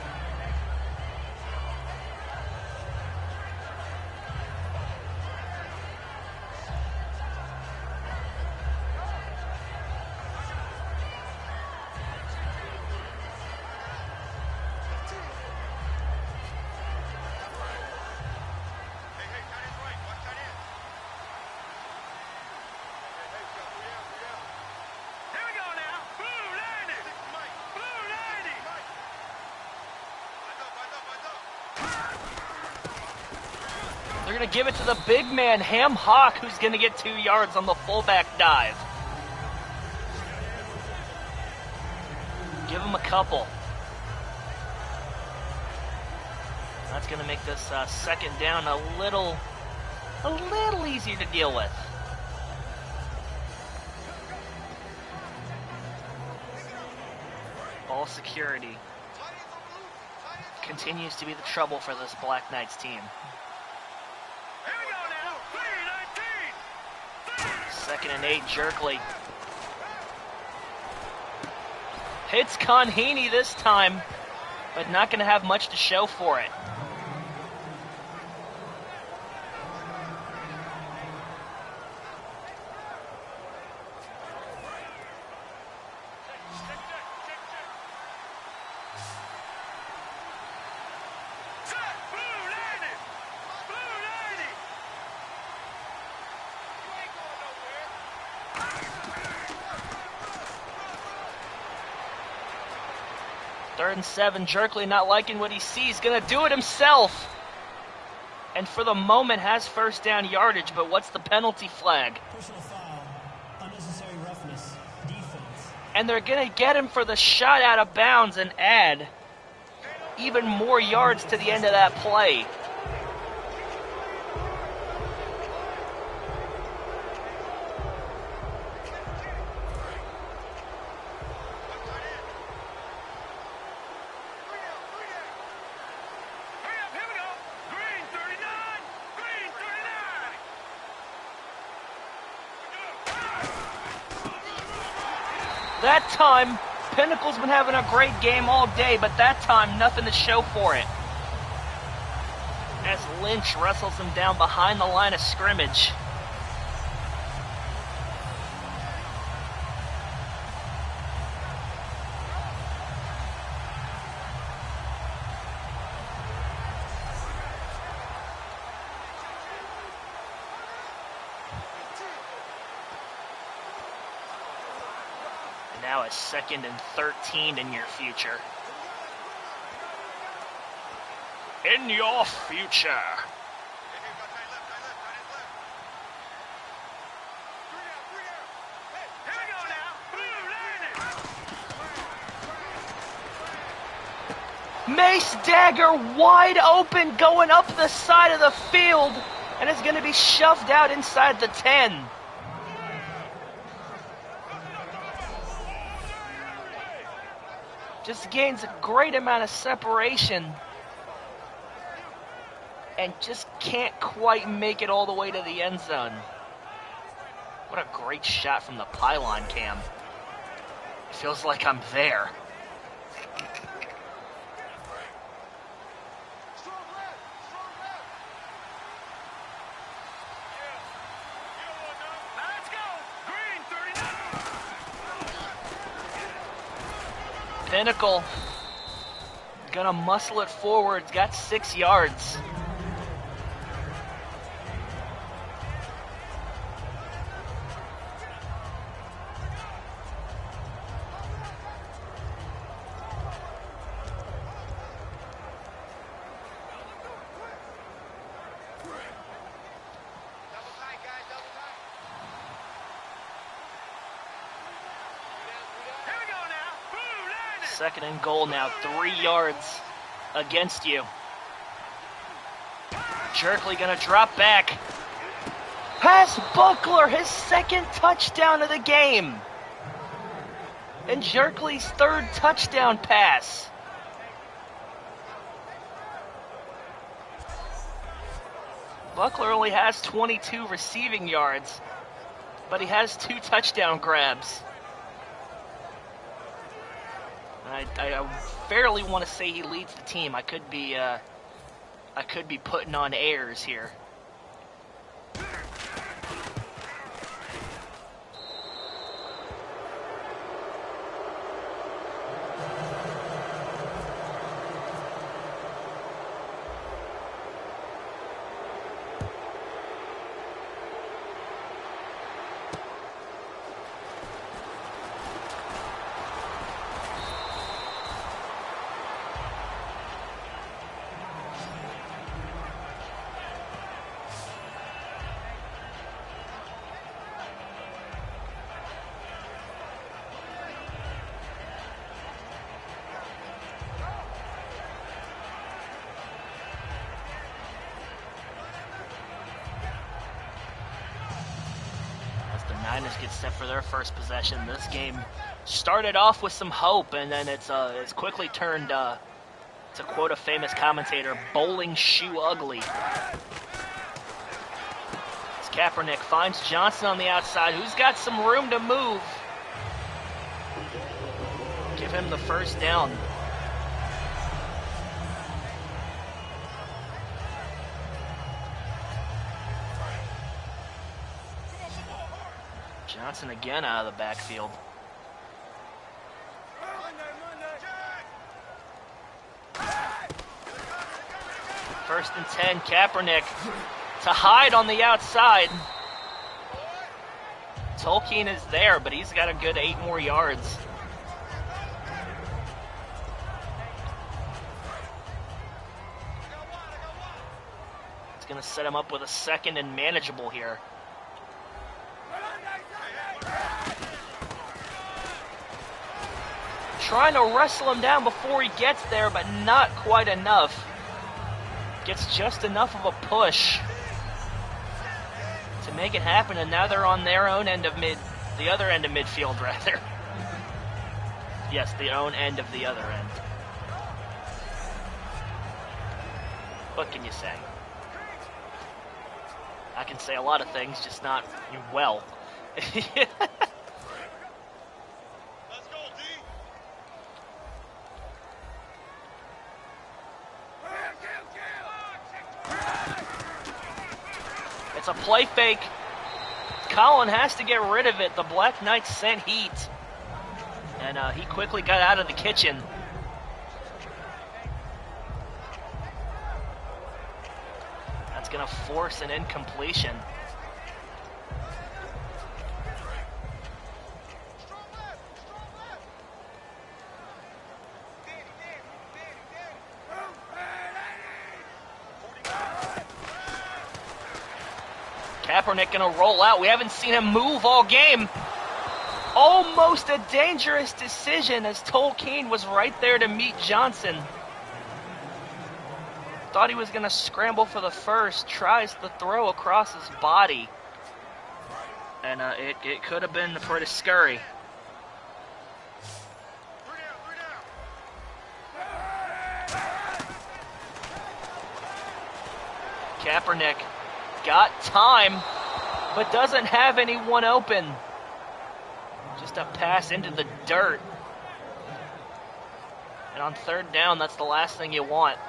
They're going to give it to the big man, Ham Hock, who's going to get 2 yards on the fullback dive. Give him a couple. That's going to make this second down a little easier to deal with. Ball security continues to be the trouble for this Black Knights team. Second and 8, Jerkley. Hits Conheeney this time, but not going to have much to show for it. Third and 7, Jerkley not liking what he sees, gonna do it himself. And for the moment has first down yardage, but what's the penalty flag? Personal foul, unnecessary roughness, defense. And they're gonna get him for the shot out of bounds and add even more yards to the end of that play. That time, Pinnacle's been having a great game all day, but that time, nothing to show for it. As Lynch wrestles him down behind the line of scrimmage. Now a 2nd and 13 in your future. In your future. Mace Dagger wide open going up the side of the field, and is going to be shoved out inside the 10. Just gains a great amount of separation and just can't quite make it all the way to the end zone. What a great shot from the pylon cam. It feels like I'm there. Pinnacle gonna muscle it forward. Got 6 yards. Second and goal now, 3 yards against you. Jerkley gonna drop back. Pass Buckler, his second touchdown of the game. And Jerkley's 3rd touchdown pass. Buckler only has 22 receiving yards, but he has 2 touchdown grabs. I fairly want to say he leads the team. I could be putting on airs here. Niners get set for their first possession. This game started off with some hope, and then it's quickly turned, to quote a famous commentator, bowling shoe ugly. As Kaepernick finds Johnson on the outside, who's got some room to move. Give him the first down. Johnson again out of the backfield. First and 10, Kaepernick to hide on the outside. Tolkien is there, but he's got a good 8 more yards. It's going to set him up with a second and manageable here. Trying to wrestle him down before he gets there, but not quite enough. Gets just enough of a push to make it happen, and now they're on their own end of the other end of midfield, rather. Yes, the own end of the other end. What can you say? I can say a lot of things, just not well. It's a play fake. Colin has to get rid of it. The Black Knights sent heat. And he quickly got out of the kitchen. That's going to force an incompletion. Kaepernick gonna roll out. We haven't seen him move all game. Almost a dangerous decision as Tolkien was right there to meet Johnson. Thought he was gonna scramble for the first. Tries the throw across his body. And it could have been pretty scurry. Kaepernick got time, but doesn't have anyone open. Just a pass into the dirt. And on third down, that's the last thing you want.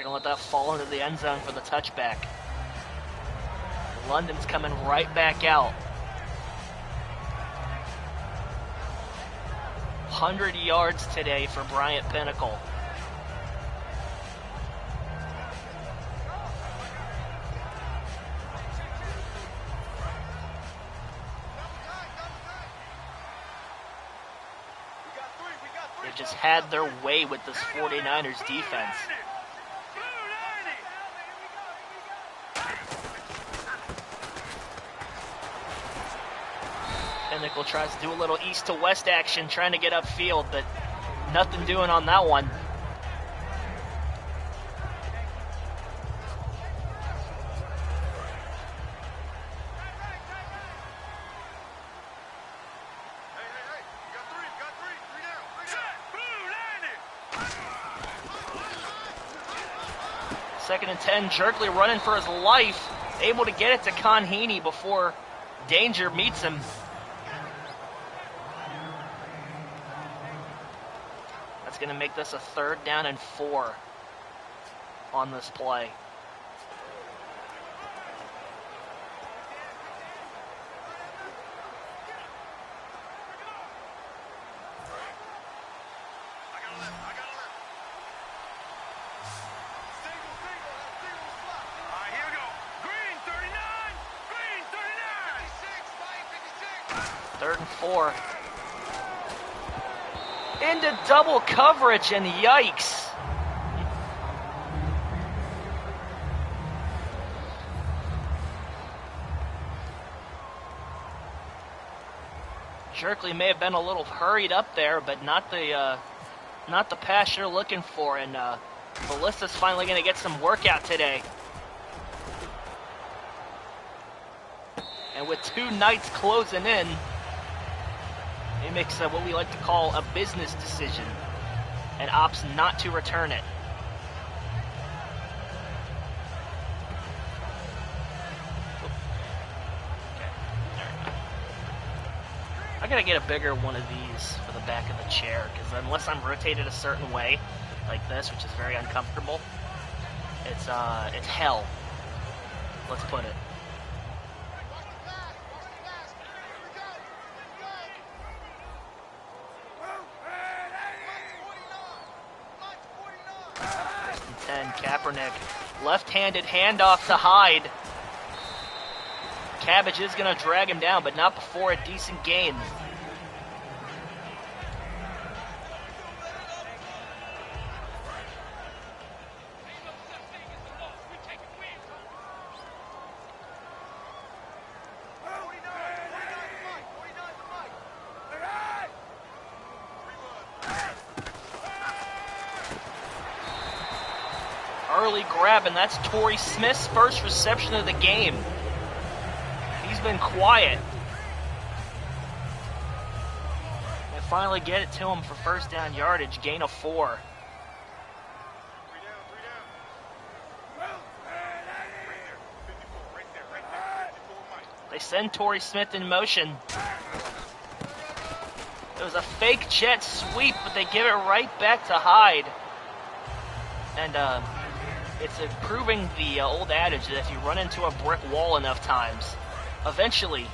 going to let that fall into the end zone for the touchback. London's coming right back out. 100 yards today for Bryant Pinnacle. They just had their way with this 49ers defense. Pinnacle tries to do a little east to west action, trying to get upfield, but nothing doing on that one. Second and 10, Jerkley running for his life, able to get it to Conheaney before danger meets him. That's going to make this a 3rd down and 4 on this play. Third and 4. Into double coverage, and yikes. Jerkley may have been a little hurried up there, but not the pass you're looking for, and Melissa's finally going to get some workout today. And with 2 nights closing in, he makes what we like to call a business decision and opts not to return it. Okay, there we go. I gotta get a bigger one of these for the back of the chair, because unless I'm rotated a certain way, like this, which is very uncomfortable, it's hell. Let's put it. Kaepernick, left-handed handoff to Hyde. Cabbage is going to drag him down, but not before a decent gain. Early grab, and that's Torrey Smith's first reception of the game. He's been quiet. They finally get it to him for first down yardage, gain of 4. They send Torrey Smith in motion. It was a fake jet sweep, but they give it right back to Hyde. And it's proving the old adage that if you run into a brick wall enough times, eventually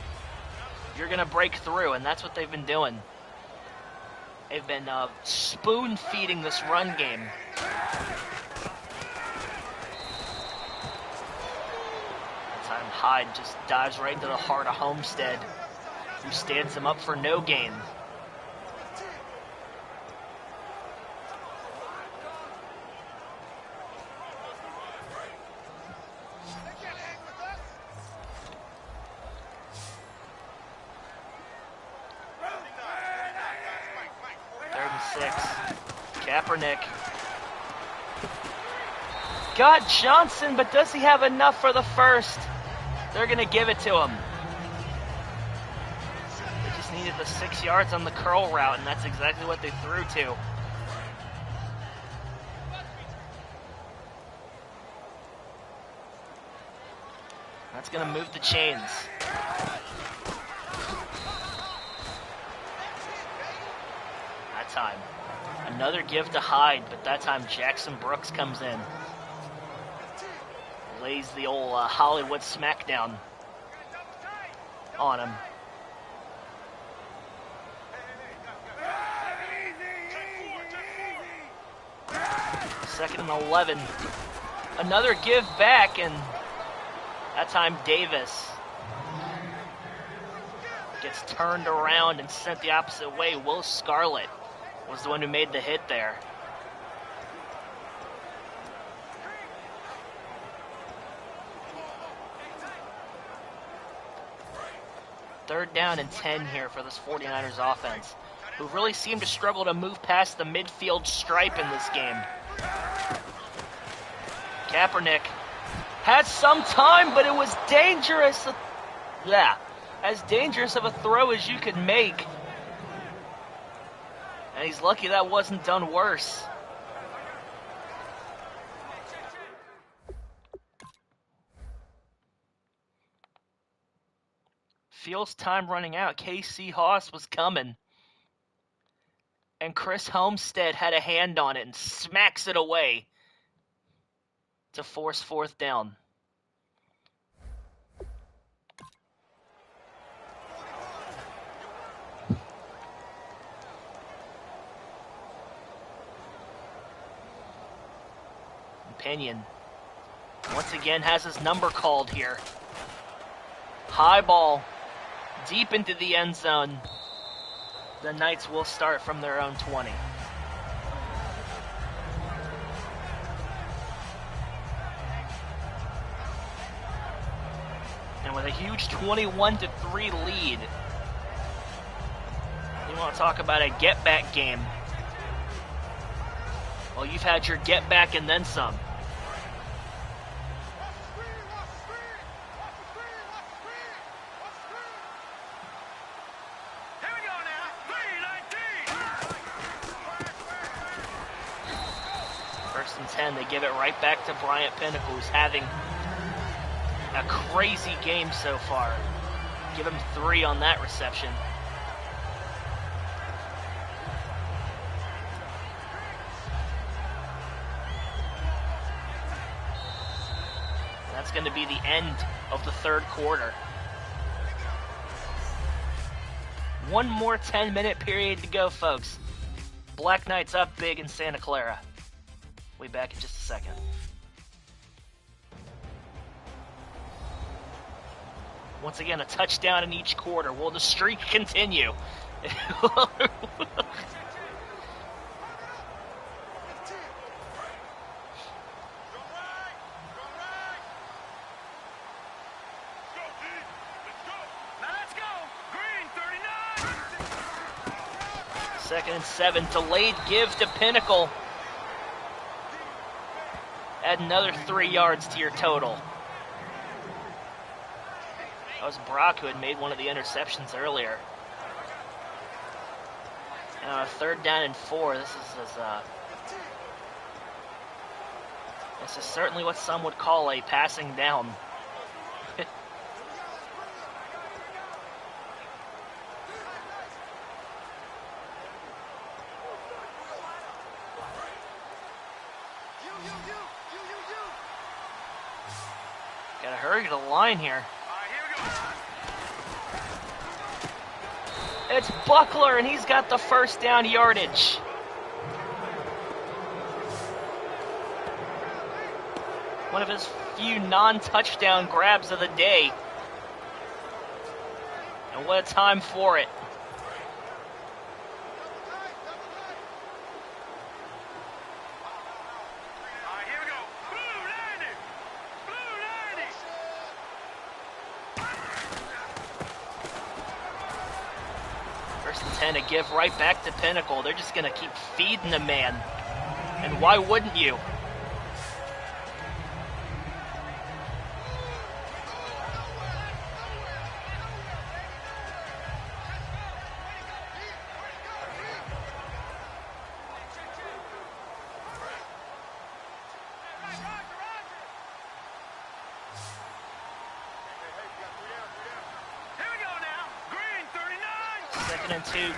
you're going to break through, and that's what they've been doing. They've been spoon-feeding this run game. That time Hyde just dives right into the heart of Homestead, who stands him up for no gain. Kaepernick got Johnson, but does he have enough for the first? They're going to give it to him. They just needed the 6 yards on the curl route, and that's exactly what they threw to. That's going to move the chains. That time. Another give to Hyde, but that time Jackson Brooks comes in. Lays the old Hollywood smackdown on him. Second and 11. Another give back, and that time Davis gets turned around and sent the opposite way. Will Scarlett was the one who made the hit there. Third down and 10 here for this 49ers offense, who really seemed to struggle to move past the midfield stripe in this game. Kaepernick had some time, but it was dangerous. Yeah, as dangerous of a throw as you could make. And he's lucky that wasn't done worse. Feels time running out. KC Haas was coming. And Chris Homestead had a hand on it and smacks it away to force fourth down. Pinion once again has his number called here. High ball deep into the end zone. The Knights will start from their own 20. And with a huge 21-3 lead, you want to talk about a get-back game. Well, you've had your get-back and then some. First and 10, they give it right back to Bryant Pinnacle, who's having a crazy game so far. Give him 3 on that reception. That's going to be the end of the third quarter. One more 10-minute period to go, folks. Black Knights up big in Santa Clara. We'll be back in just a second. Once again, a touchdown in each quarter. Will the streak continue? Second and 7, delayed give to Pinnacle. Add another 3 yards to your total. That was Brock who had made one of the interceptions earlier. And on a 3rd down and 4, this is certainly what some would call a passing down. Gotta hurry to the line here. It's Buckler, and he's got the first down yardage. One of his few non-touchdown grabs of the day. And what a time for it. To give right back to Pinnacle. They're just going to keep feeding the man. And why wouldn't you?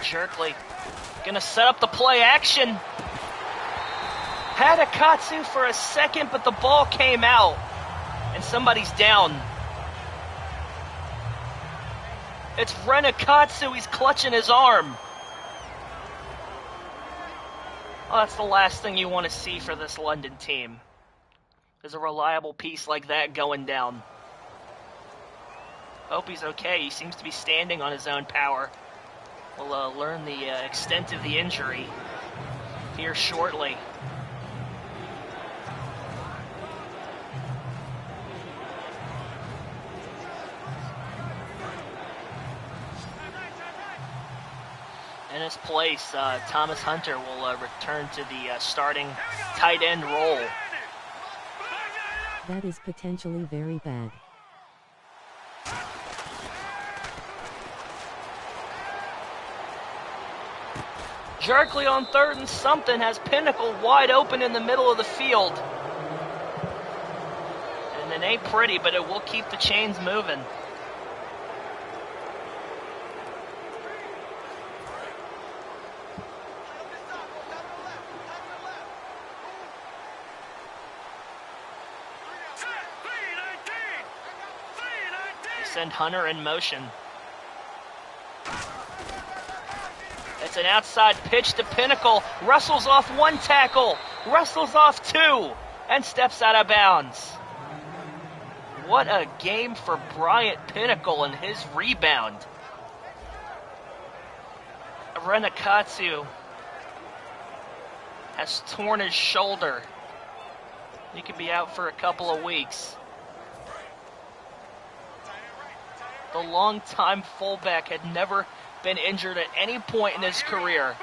Jerkley gonna set up the play action. Had Akatsu for a second, but the ball came out. And somebody's down. It's Renakatsu. He's clutching his arm. Oh, that's the last thing you want to see for this London team. There's a reliable piece like that going down. Hope he's okay. He seems to be standing on his own power. We'll learn the extent of the injury here shortly. In his place, Thomas Hunter will return to the starting tight end role. That is potentially very bad. Jerkley on 3rd and something has Pinnacle wide open in the middle of the field. And it ain't pretty, but it will keep the chains moving. Send Hunter in motion. It's an outside pitch to Pinnacle. Wrestles off 1 tackle. Wrestles off 2. And steps out of bounds. What a game for Bryant Pinnacle and his rebound. Renakatsu has torn his shoulder. He could be out for a couple of weeks. The longtime fullback had never been injured at any point in his career.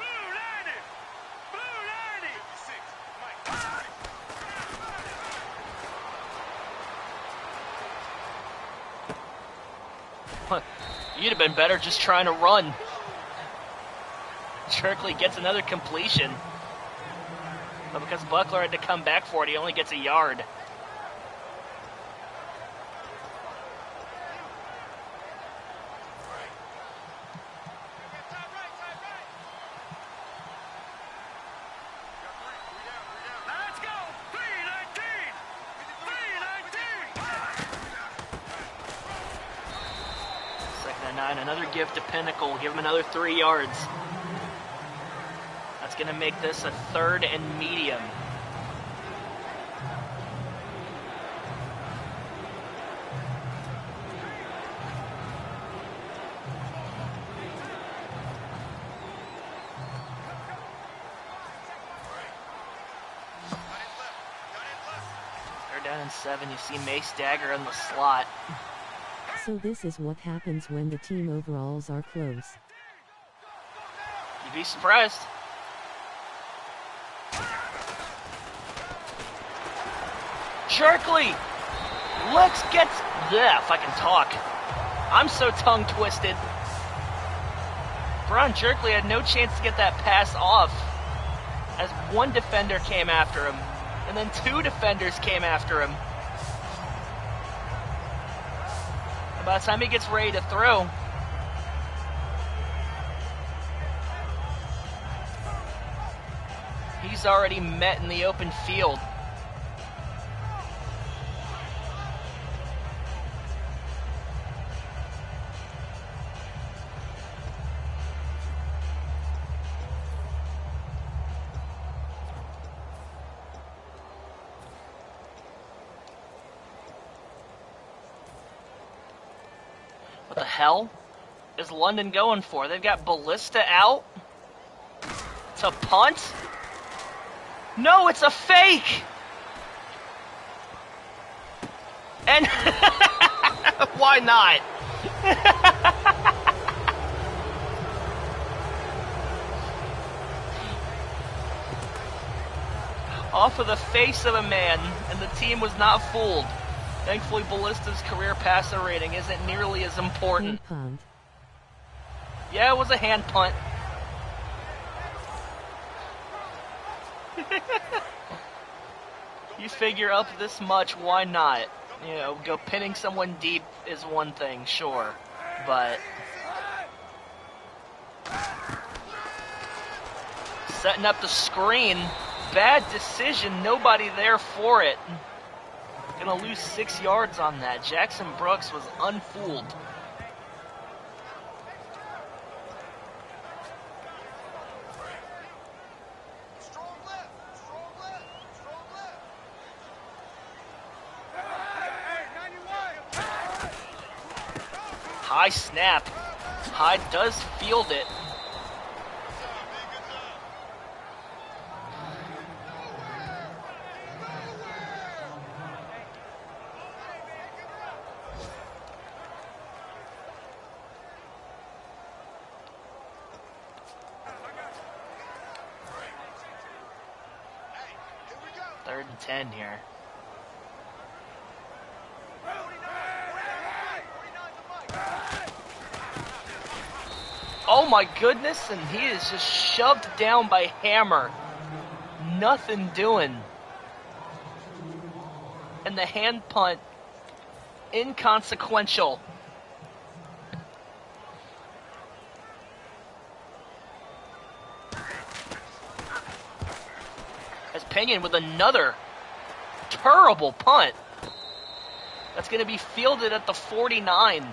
You'd have been better just trying to run. Jerkley gets another completion. But because Buckler had to come back for it, he only gets a yard. Another give to Pinnacle, give him another 3 yards. That's going to make this a 3rd and medium. They're down in 7. You see Mace Dagger in the slot. So this is what happens when the team overalls are close. You'd be surprised. Jerkley! Let's get... Yeah, if I can talk. I'm so tongue-twisted. Brian Jerkley had no chance to get that pass off as 1 defender came after him, and then 2 defenders came after him. By the time he gets ready to throw, he's already met in the open field. What the hell is London going for? They've got Ballista out to punt? No, it's a fake! And why not? Off of the face of a man, and the team was not fooled. Thankfully, Ballista's career passer rating isn't nearly as important. Hand punt. Yeah, it was a hand punt. You figure up this much, why not? You know, go pinning someone deep is one thing, sure. But setting up the screen, bad decision, nobody there for it. Gonna lose 6 yards on that. Jackson Brooks was unfooled. Strong left. Strong left. Strong left. High snap. Hyde does field it. Third and 10 here. Oh my goodness, and he is just shoved down by Hammer. Nothing doing. And the hand punt, inconsequential. As Pinion with another terrible punt. That's going to be fielded at the 49.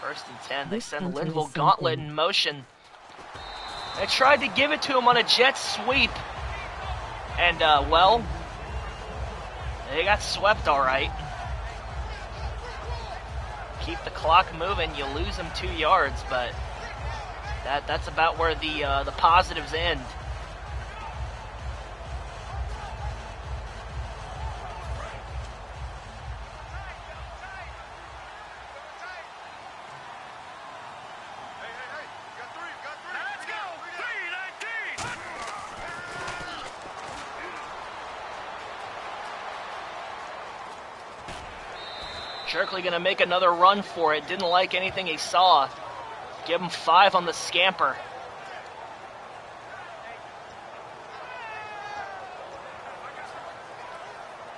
First and 10. They This send punter Linville is Gauntlet something. in motion. They tried to give it to him on a jet sweep. And, well, they got swept all right. Keep the clock moving. You lose them 2 yards, but that's about where the positives end. Sherkley going to make another run for it. Didn't like anything he saw. Give him 5 on the scamper.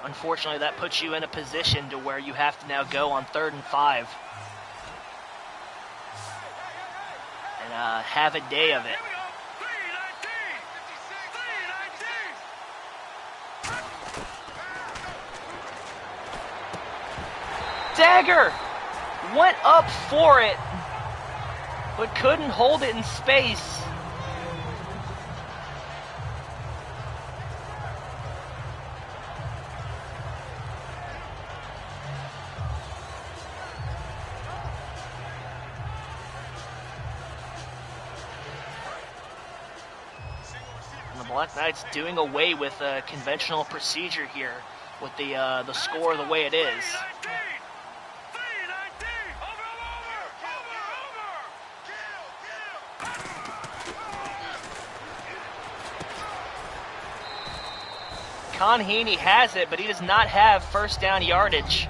Unfortunately, that puts you in a position to where you have to now go on 3rd and 5. And have a day of it. Dagger went up for it, but couldn't hold it in space. And the Black Knights doing away with a conventional procedure here with the score the way it is. Con Heaney has it, but he does not have first down yardage.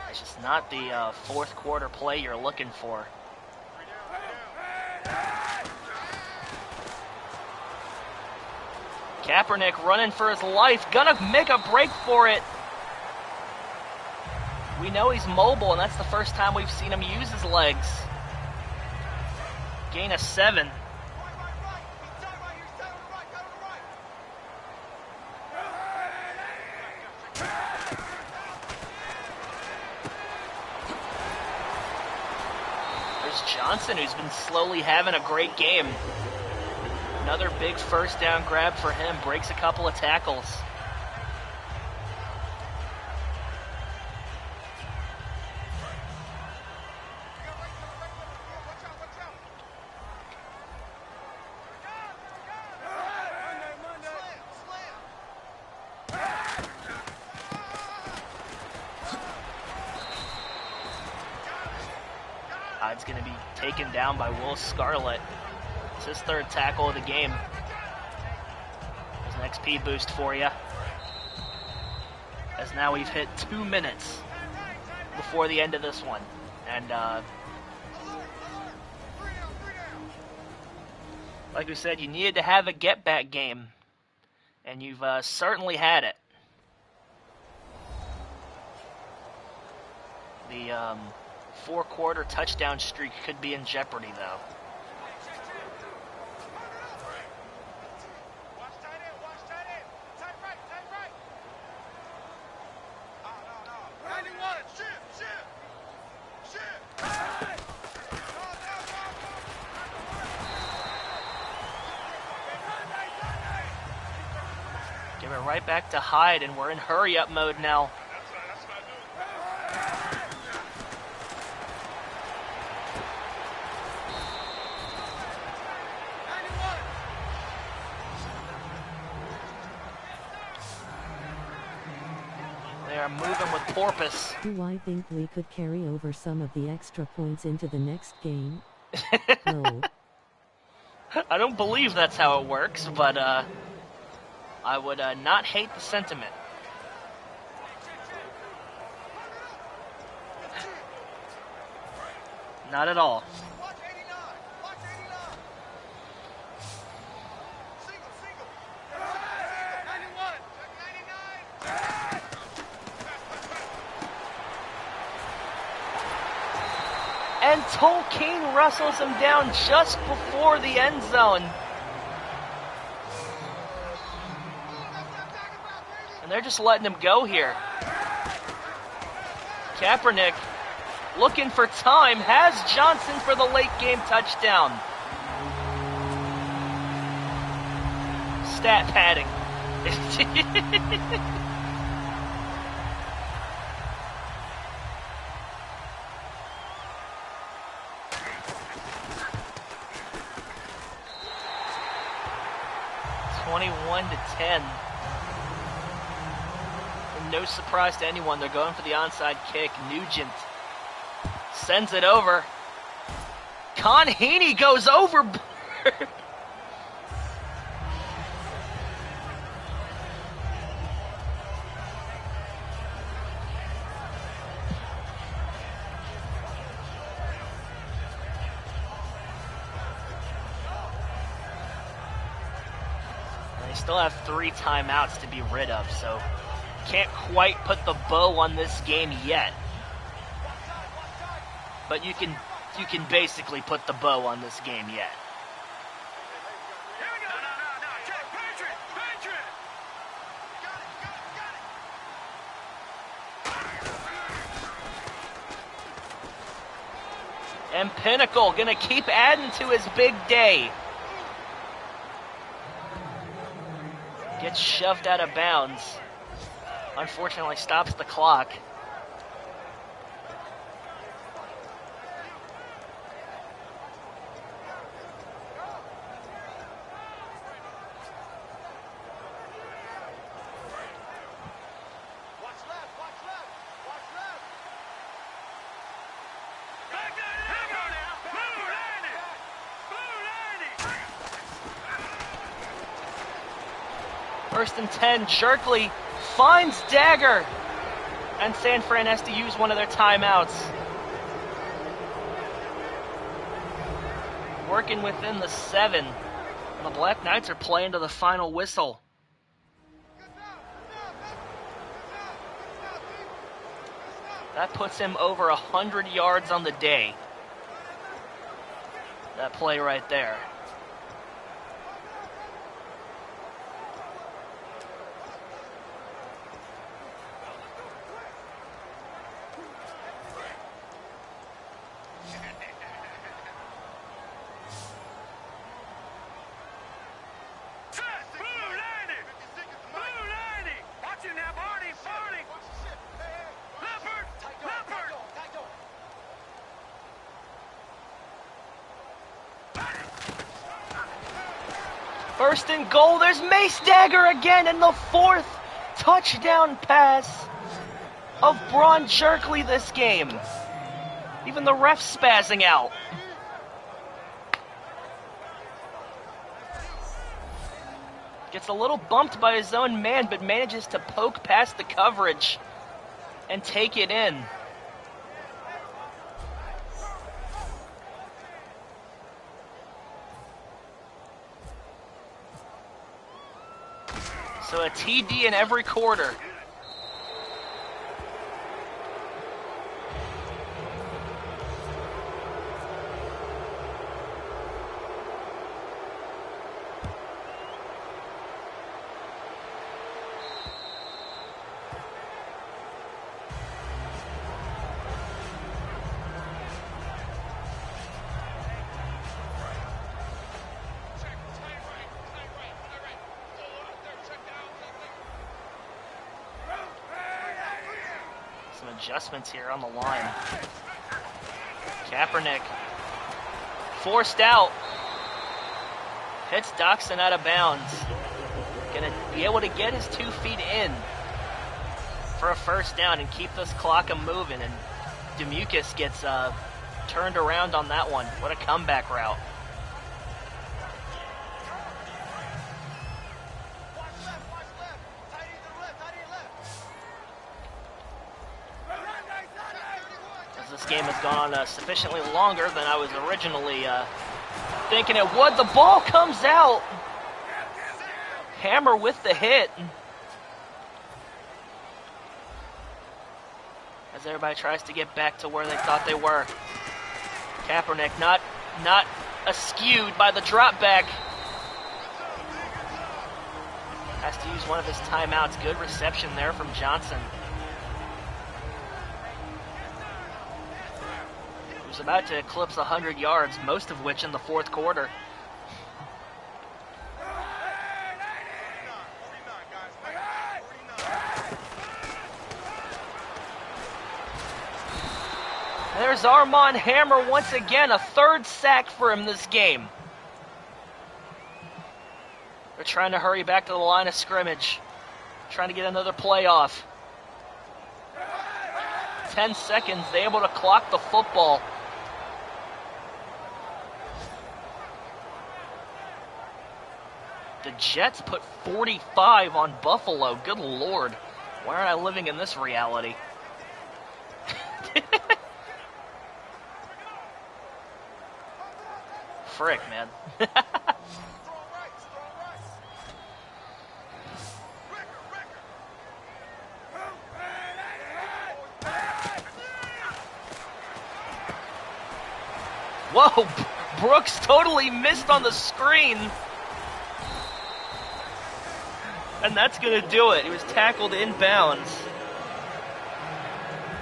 It's just not the fourth quarter play you're looking for. Kaepernick running for his life, gonna make a break for it. We know he's mobile, and that's the first time we've seen him use his legs. Gain of 7. There's Johnson, who's been slowly having a great game. Another big first down grab for him. Breaks a couple of tackles. Hyde's going to be taken down by Will Scarlett. It's his 3rd tackle of the game. There's an XP boost for you. As now we've hit 2 minutes. before the end of this one. And like we said, you needed to have a get-back game, and you've certainly had it. The four-quarter touchdown streak could be in jeopardy, though. Give it right back to Hyde, and we're in hurry-up mode now. They are moving with porpoise. Do I think we could carry over some of the extra points into the next game? No. I don't believe that's how it works, but I would not hate the sentiment. Not at all. Watch 89. Watch 89. Single, single. 91. Check 99. And Tolkien wrestles him down just before the end zone. And they're just letting him go here. Kaepernick, looking for time, has Johnson for the late game touchdown. Stat padding. (21-10). And no surprise to anyone, they're going for the onside kick. Nugent sends it over. Con Heaney goes overboard. They still have 3 timeouts to be rid of, so can't quite put the bow on this game yet. But you can basically put the bow on this game yet. And Pinnacle gonna keep adding to his big day. Gets shoved out of bounds. Unfortunately stops the clock. First and 10, Jerkley finds Dagger, and San Fran has to use one of their timeouts. Working within the 7. The Black Knights are playing to the final whistle. That puts him over 100 yards on the day. That play right there. First and goal, there's Mace Dagger again, and the 4th touchdown pass of Braun Jerkley this game. Even the ref's spazzing out. Gets a little bumped by his own man, but manages to poke past the coverage and take it in. So a TD in every quarter. Adjustments here on the line. Kaepernick forced out. Hits Doxson out of bounds. Gonna be able to get his 2 feet in for a first down and keep this clock moving. And Demucus gets turned around on that one. What a comeback route. This game has gone on sufficiently longer than I was originally thinking it would. The ball comes out. Hammer with the hit. As everybody tries to get back to where they thought they were. Kaepernick not askewed by the drop back. Has to use one of his timeouts. Good reception there from Johnson. Was about to eclipse 100 yards, most of which in the fourth quarter. There's Armand Hammer once again, a third sack for him this game. They're trying to hurry back to the line of scrimmage, trying to get another play off. 10 seconds, they're able to clock the football. The Jets put 45 on Buffalo. Good Lord. Why aren't I living in this reality? Frick, man. Whoa, Brooks totally missed on the screen. And that's going to do it. He was tackled inbounds.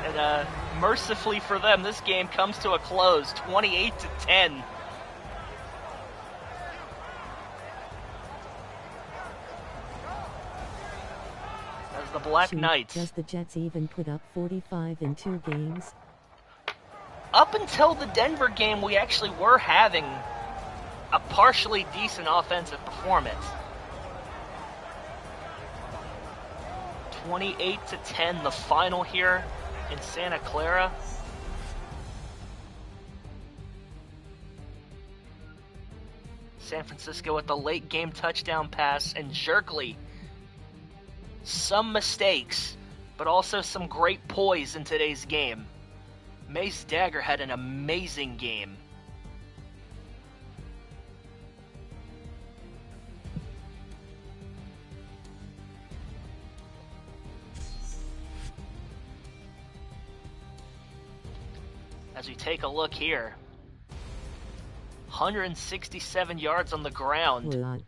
And mercifully for them, this game comes to a close, 28-10. As the Black Knights. Does the Jets even put up 45 in 2 games? Up until the Denver game, we actually were having a partially decent offensive performance. 28-10, the final here in Santa Clara. San Francisco with the late game touchdown pass, and Jerkley. Some mistakes, but also some great poise in today's game. Mace Dagger had an amazing game. As we take a look here, 167 yards on the ground. Hold on.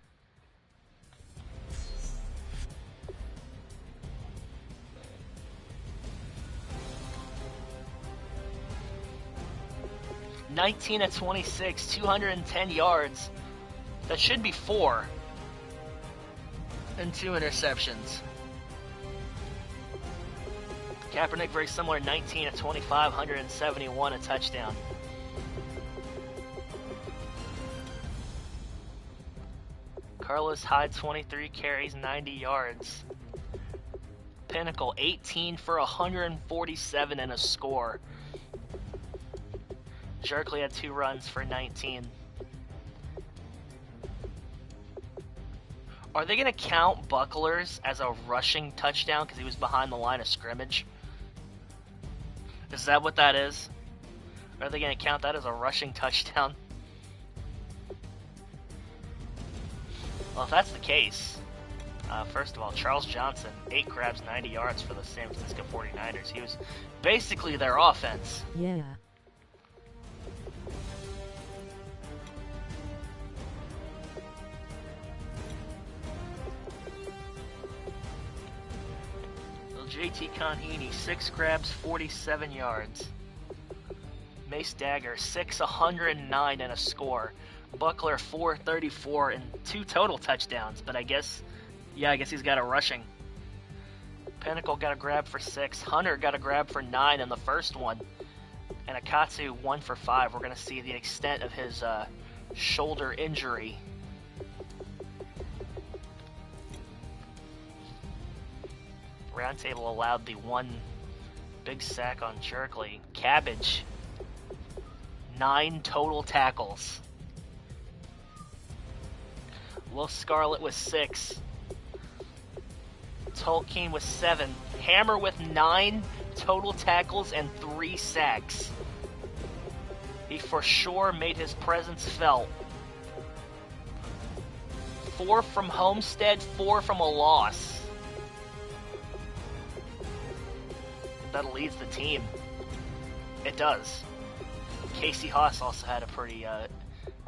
(19 of 26, 210 yards. That should be 4. And 2 interceptions. Kaepernick, very similar, 19 of 25, 171, a touchdown. Carlos Hyde, 23 carries, 90 yards. Pinnacle, 18 for 147 and a score. Jerkley had 2 runs for 19. Are they going to count Buckler's as a rushing touchdown because he was behind the line of scrimmage? Is that what that is? Are they going to count that as a rushing touchdown? Well, if that's the case, First of all, Charles Johnson, 8 grabs, 90 yards for the San Francisco 49ers. He was basically their offense. Yeah. JT Conheeney, 6 grabs, 47 yards. Mace Dagger, 109 and a score. Buckler, 434 and 2 total touchdowns, but I guess he's got a rushing. Pinnacle got a grab for 6. Hunter got a grab for 9 in the first one. And Akatsu, 1 for 5. We're going to see the extent of his shoulder injury. Roundtable allowed the 1 big sack on Jerkley. Cabbage, 9 total tackles. Will Scarlett with 6. Tolkien with 7. Hammer with 9 total tackles and 3 sacks. He for sure made his presence felt. 4 from Homestead, 4 from a loss. That leads the team. It does. Casey Haas also had a pretty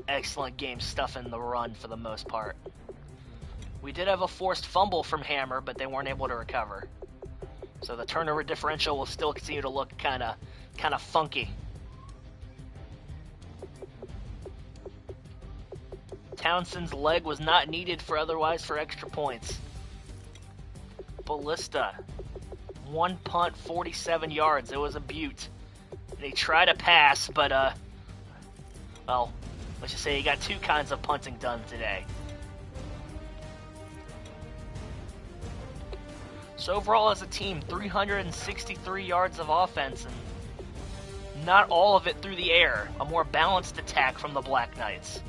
excellent game stuffing the run for the most part. We did have a forced fumble from Hammer, but they weren't able to recover. So the turnover differential will still continue to look kind of funky. Townsend's leg was not needed for extra points. Ballista, 1 punt, 47 yards. It was a beaut. And he tried to pass, but well, let's just say he got 2 kinds of punting done today. So overall as a team, 363 yards of offense, and not all of it through the air. A more balanced attack from the Black Knights.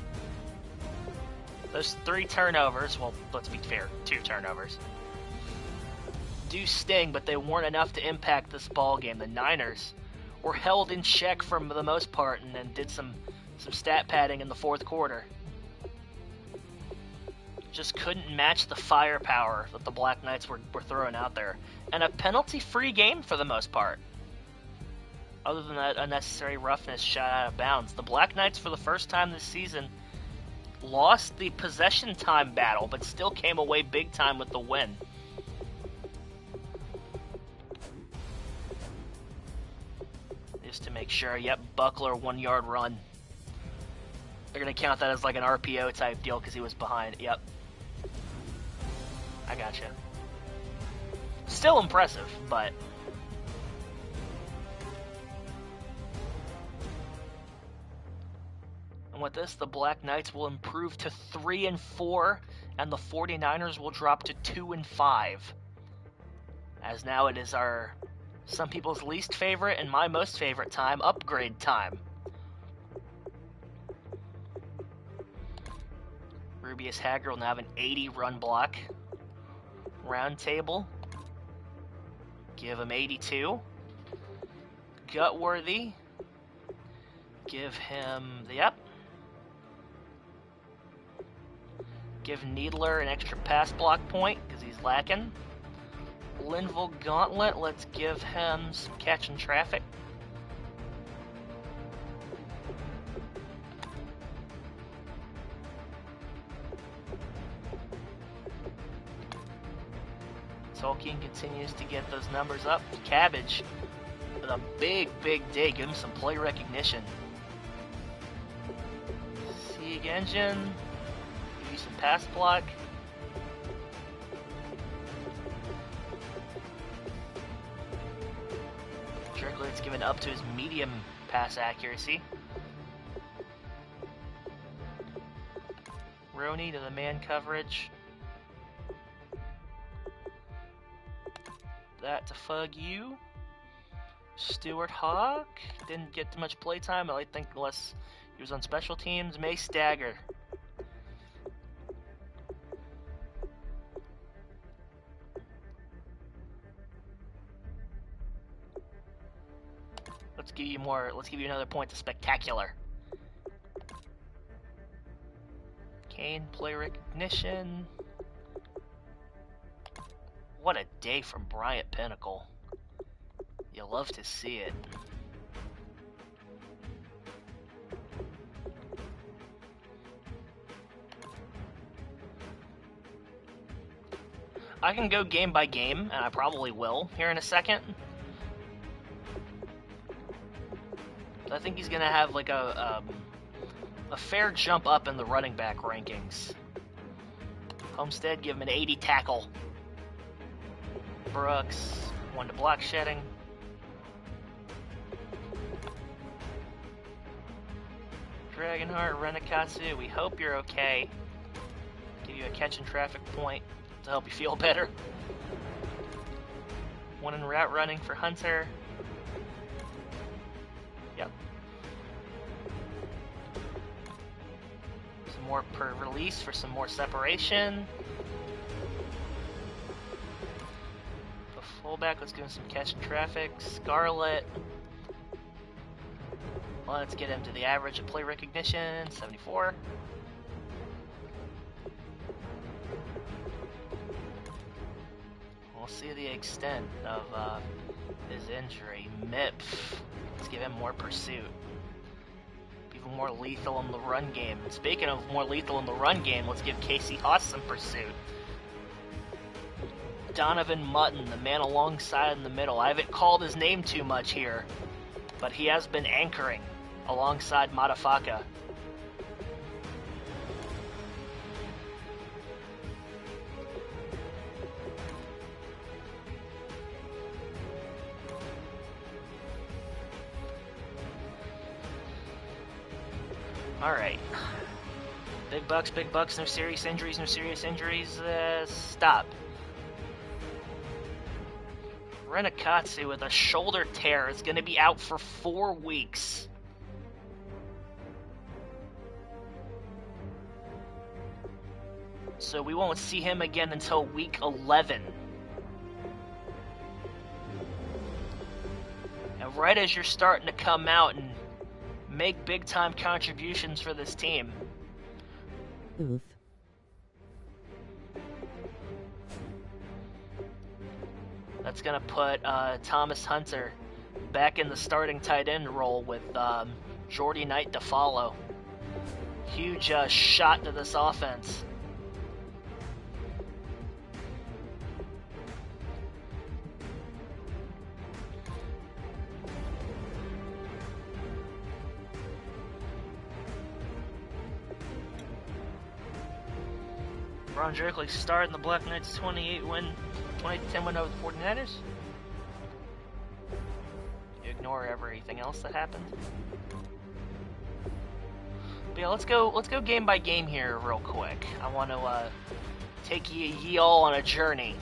Those 3 turnovers, well, let's be fair, 2 turnovers, do sting, but they weren't enough to impact this ball game. The Niners were held in check for the most part, and then did some stat padding in the fourth quarter. Just couldn't match the firepower that the Black Knights were throwing out there. And a penalty-free game for the most part. Other than that unnecessary roughness shot out of bounds. The Black Knights, for the first time this season, lost the possession time battle, but still came away big time with the win. Just to make sure, yep, Buckler, 1-yard run. They're going to count that as like an RPO type deal because he was behind. Yep. I gotcha. Still impressive, but... And with this, the Black Knights will improve to 3-4, and the 49ers will drop to 2-5. As now it is some people's least favorite and my most favorite time, upgrade time. Rubius Hagger will now have an 80 run block. Roundtable, give him 82. Gutworthy, give him Give Needler an extra pass block point because he's lacking. Linville Gauntlet, let's give him some catching traffic. Tolkien continues to get those numbers up. Cabbage with a big day. Give him some play recognition. Sieg Engine, give you some pass block. Jerkler's given up to his medium pass accuracy. Roney to the man coverage. That to Fug you. Stuart Hawk didn't get too much play time, I think, unless he was on special teams. Mace Dagger. Let's give you another point to spectacular. Kane, play recognition. What a day from Bryant Pinnacle. You love to see it. I can go game by game, and I probably will here in a second. I think he's gonna have like a fair jump up in the running back rankings. Homestead, give him an 80 tackle. Brooks, 1 to block shedding. Dragonheart, Renakatsu, we hope you're okay. Give you a catch and traffic point to help you feel better. 1 in route running for Hunter. Yep. Some more per release for some more separation. The fullback, let's give him some catch and traffic. Scarlet. Let's get him to the average of play recognition, 74. We'll see the extent of his injury. Mip. Let's give him more pursuit. Even more lethal in the run game. And speaking of more lethal in the run game, let's give Casey Haas some pursuit. Donovan Mutton, the man alongside in the middle. I haven't called his name too much here, but he has been anchoring alongside Madafaka. Alright. Big bucks, no serious injuries, stop. Renakatsu with a shoulder tear is going to be out for 4 weeks. So we won't see him again until week 11. And right as you're starting to come out and make big-time contributions for this team. Oof. That's going to put Thomas Hunter back in the starting tight end role with Jordy Knight to follow. Huge shot to this offense. Ron Jerkley starting the Black Knights 28-10 win over the 49ers. You ignore everything else that happened. But yeah, let's go game by game here real quick. I want to take ye all on a journey.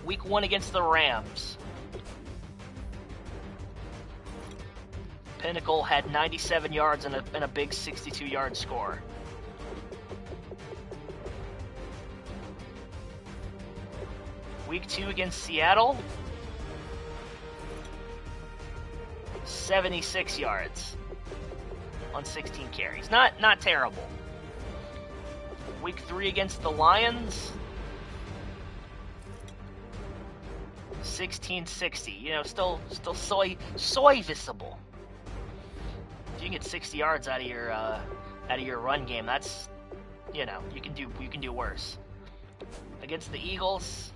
Week 1 against the Rams. Pinnacle had 97 yards and a big 62-yard score. Week 2 against Seattle, 76 yards on 16 carries. Not terrible. Week 3 against the Lions, 1660. You know, still serviceable. If you can get 60 yards out of your run game, that's, you know, you can do worse. Against the Eagles,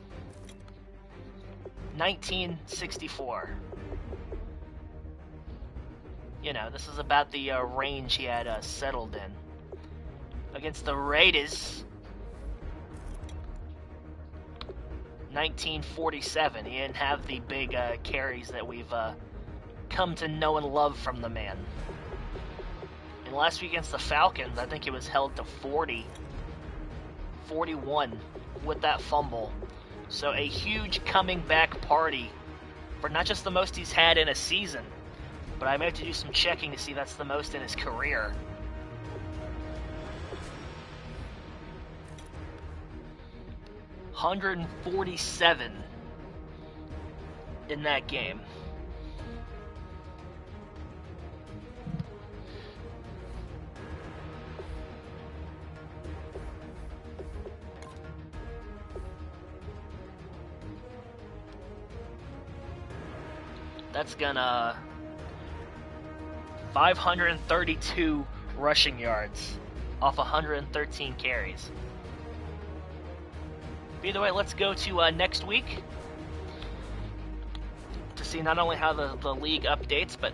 1964. You know, this is about the range he had settled in. Against the Raiders, 1947. He didn't have the big carries that we've come to know and love from the man. And last week against the Falcons, I think he was held to 41 with that fumble. So a huge coming back party for not just the most he's had in a season, but I may have to do some checking to see if that's the most in his career. $147 in that game. That's gonna 532 rushing yards off 113 carries. Either way, let's go to next week to see not only how the league updates, but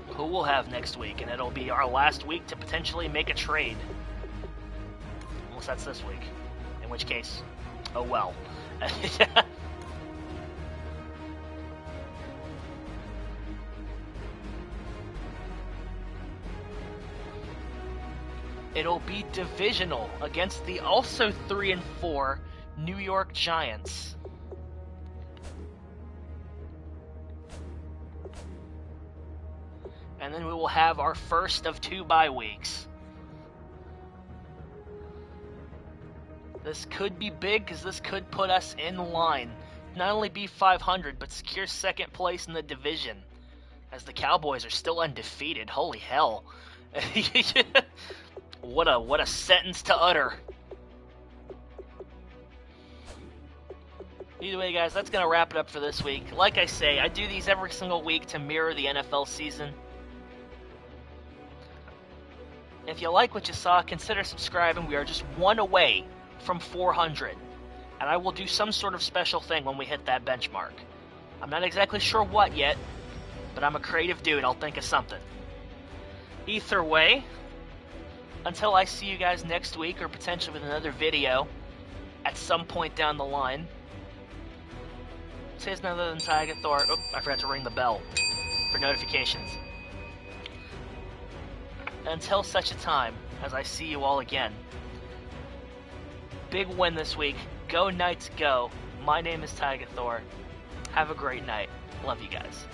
who we'll have next week, and it'll be our last week to potentially make a trade. Unless that's this week, in which case, oh well. It'll be divisional against the also 3-4 New York Giants. And then we will have our first of 2 bye weeks. This could be big because this could put us in line. Not only be 500, but secure second place in the division. As the Cowboys are still undefeated. Holy hell. What a sentence to utter. Either way, guys, that's going to wrap it up for this week. Like I say, I do these every single week to mirror the NFL season. If you like what you saw, consider subscribing. We are just 1 away from 400. And I will do some sort of special thing when we hit that benchmark. I'm not exactly sure what yet, but I'm a creative dude. I'll think of something. Either way, until I see you guys next week, or potentially with another video at some point down the line, says none other than Tiger Thor. Oh, I forgot to ring the bell for notifications. Until such a time as I see you all again. Big win this week. Go Knights, go. My name is Tiger Thor. Have a great night. Love you guys.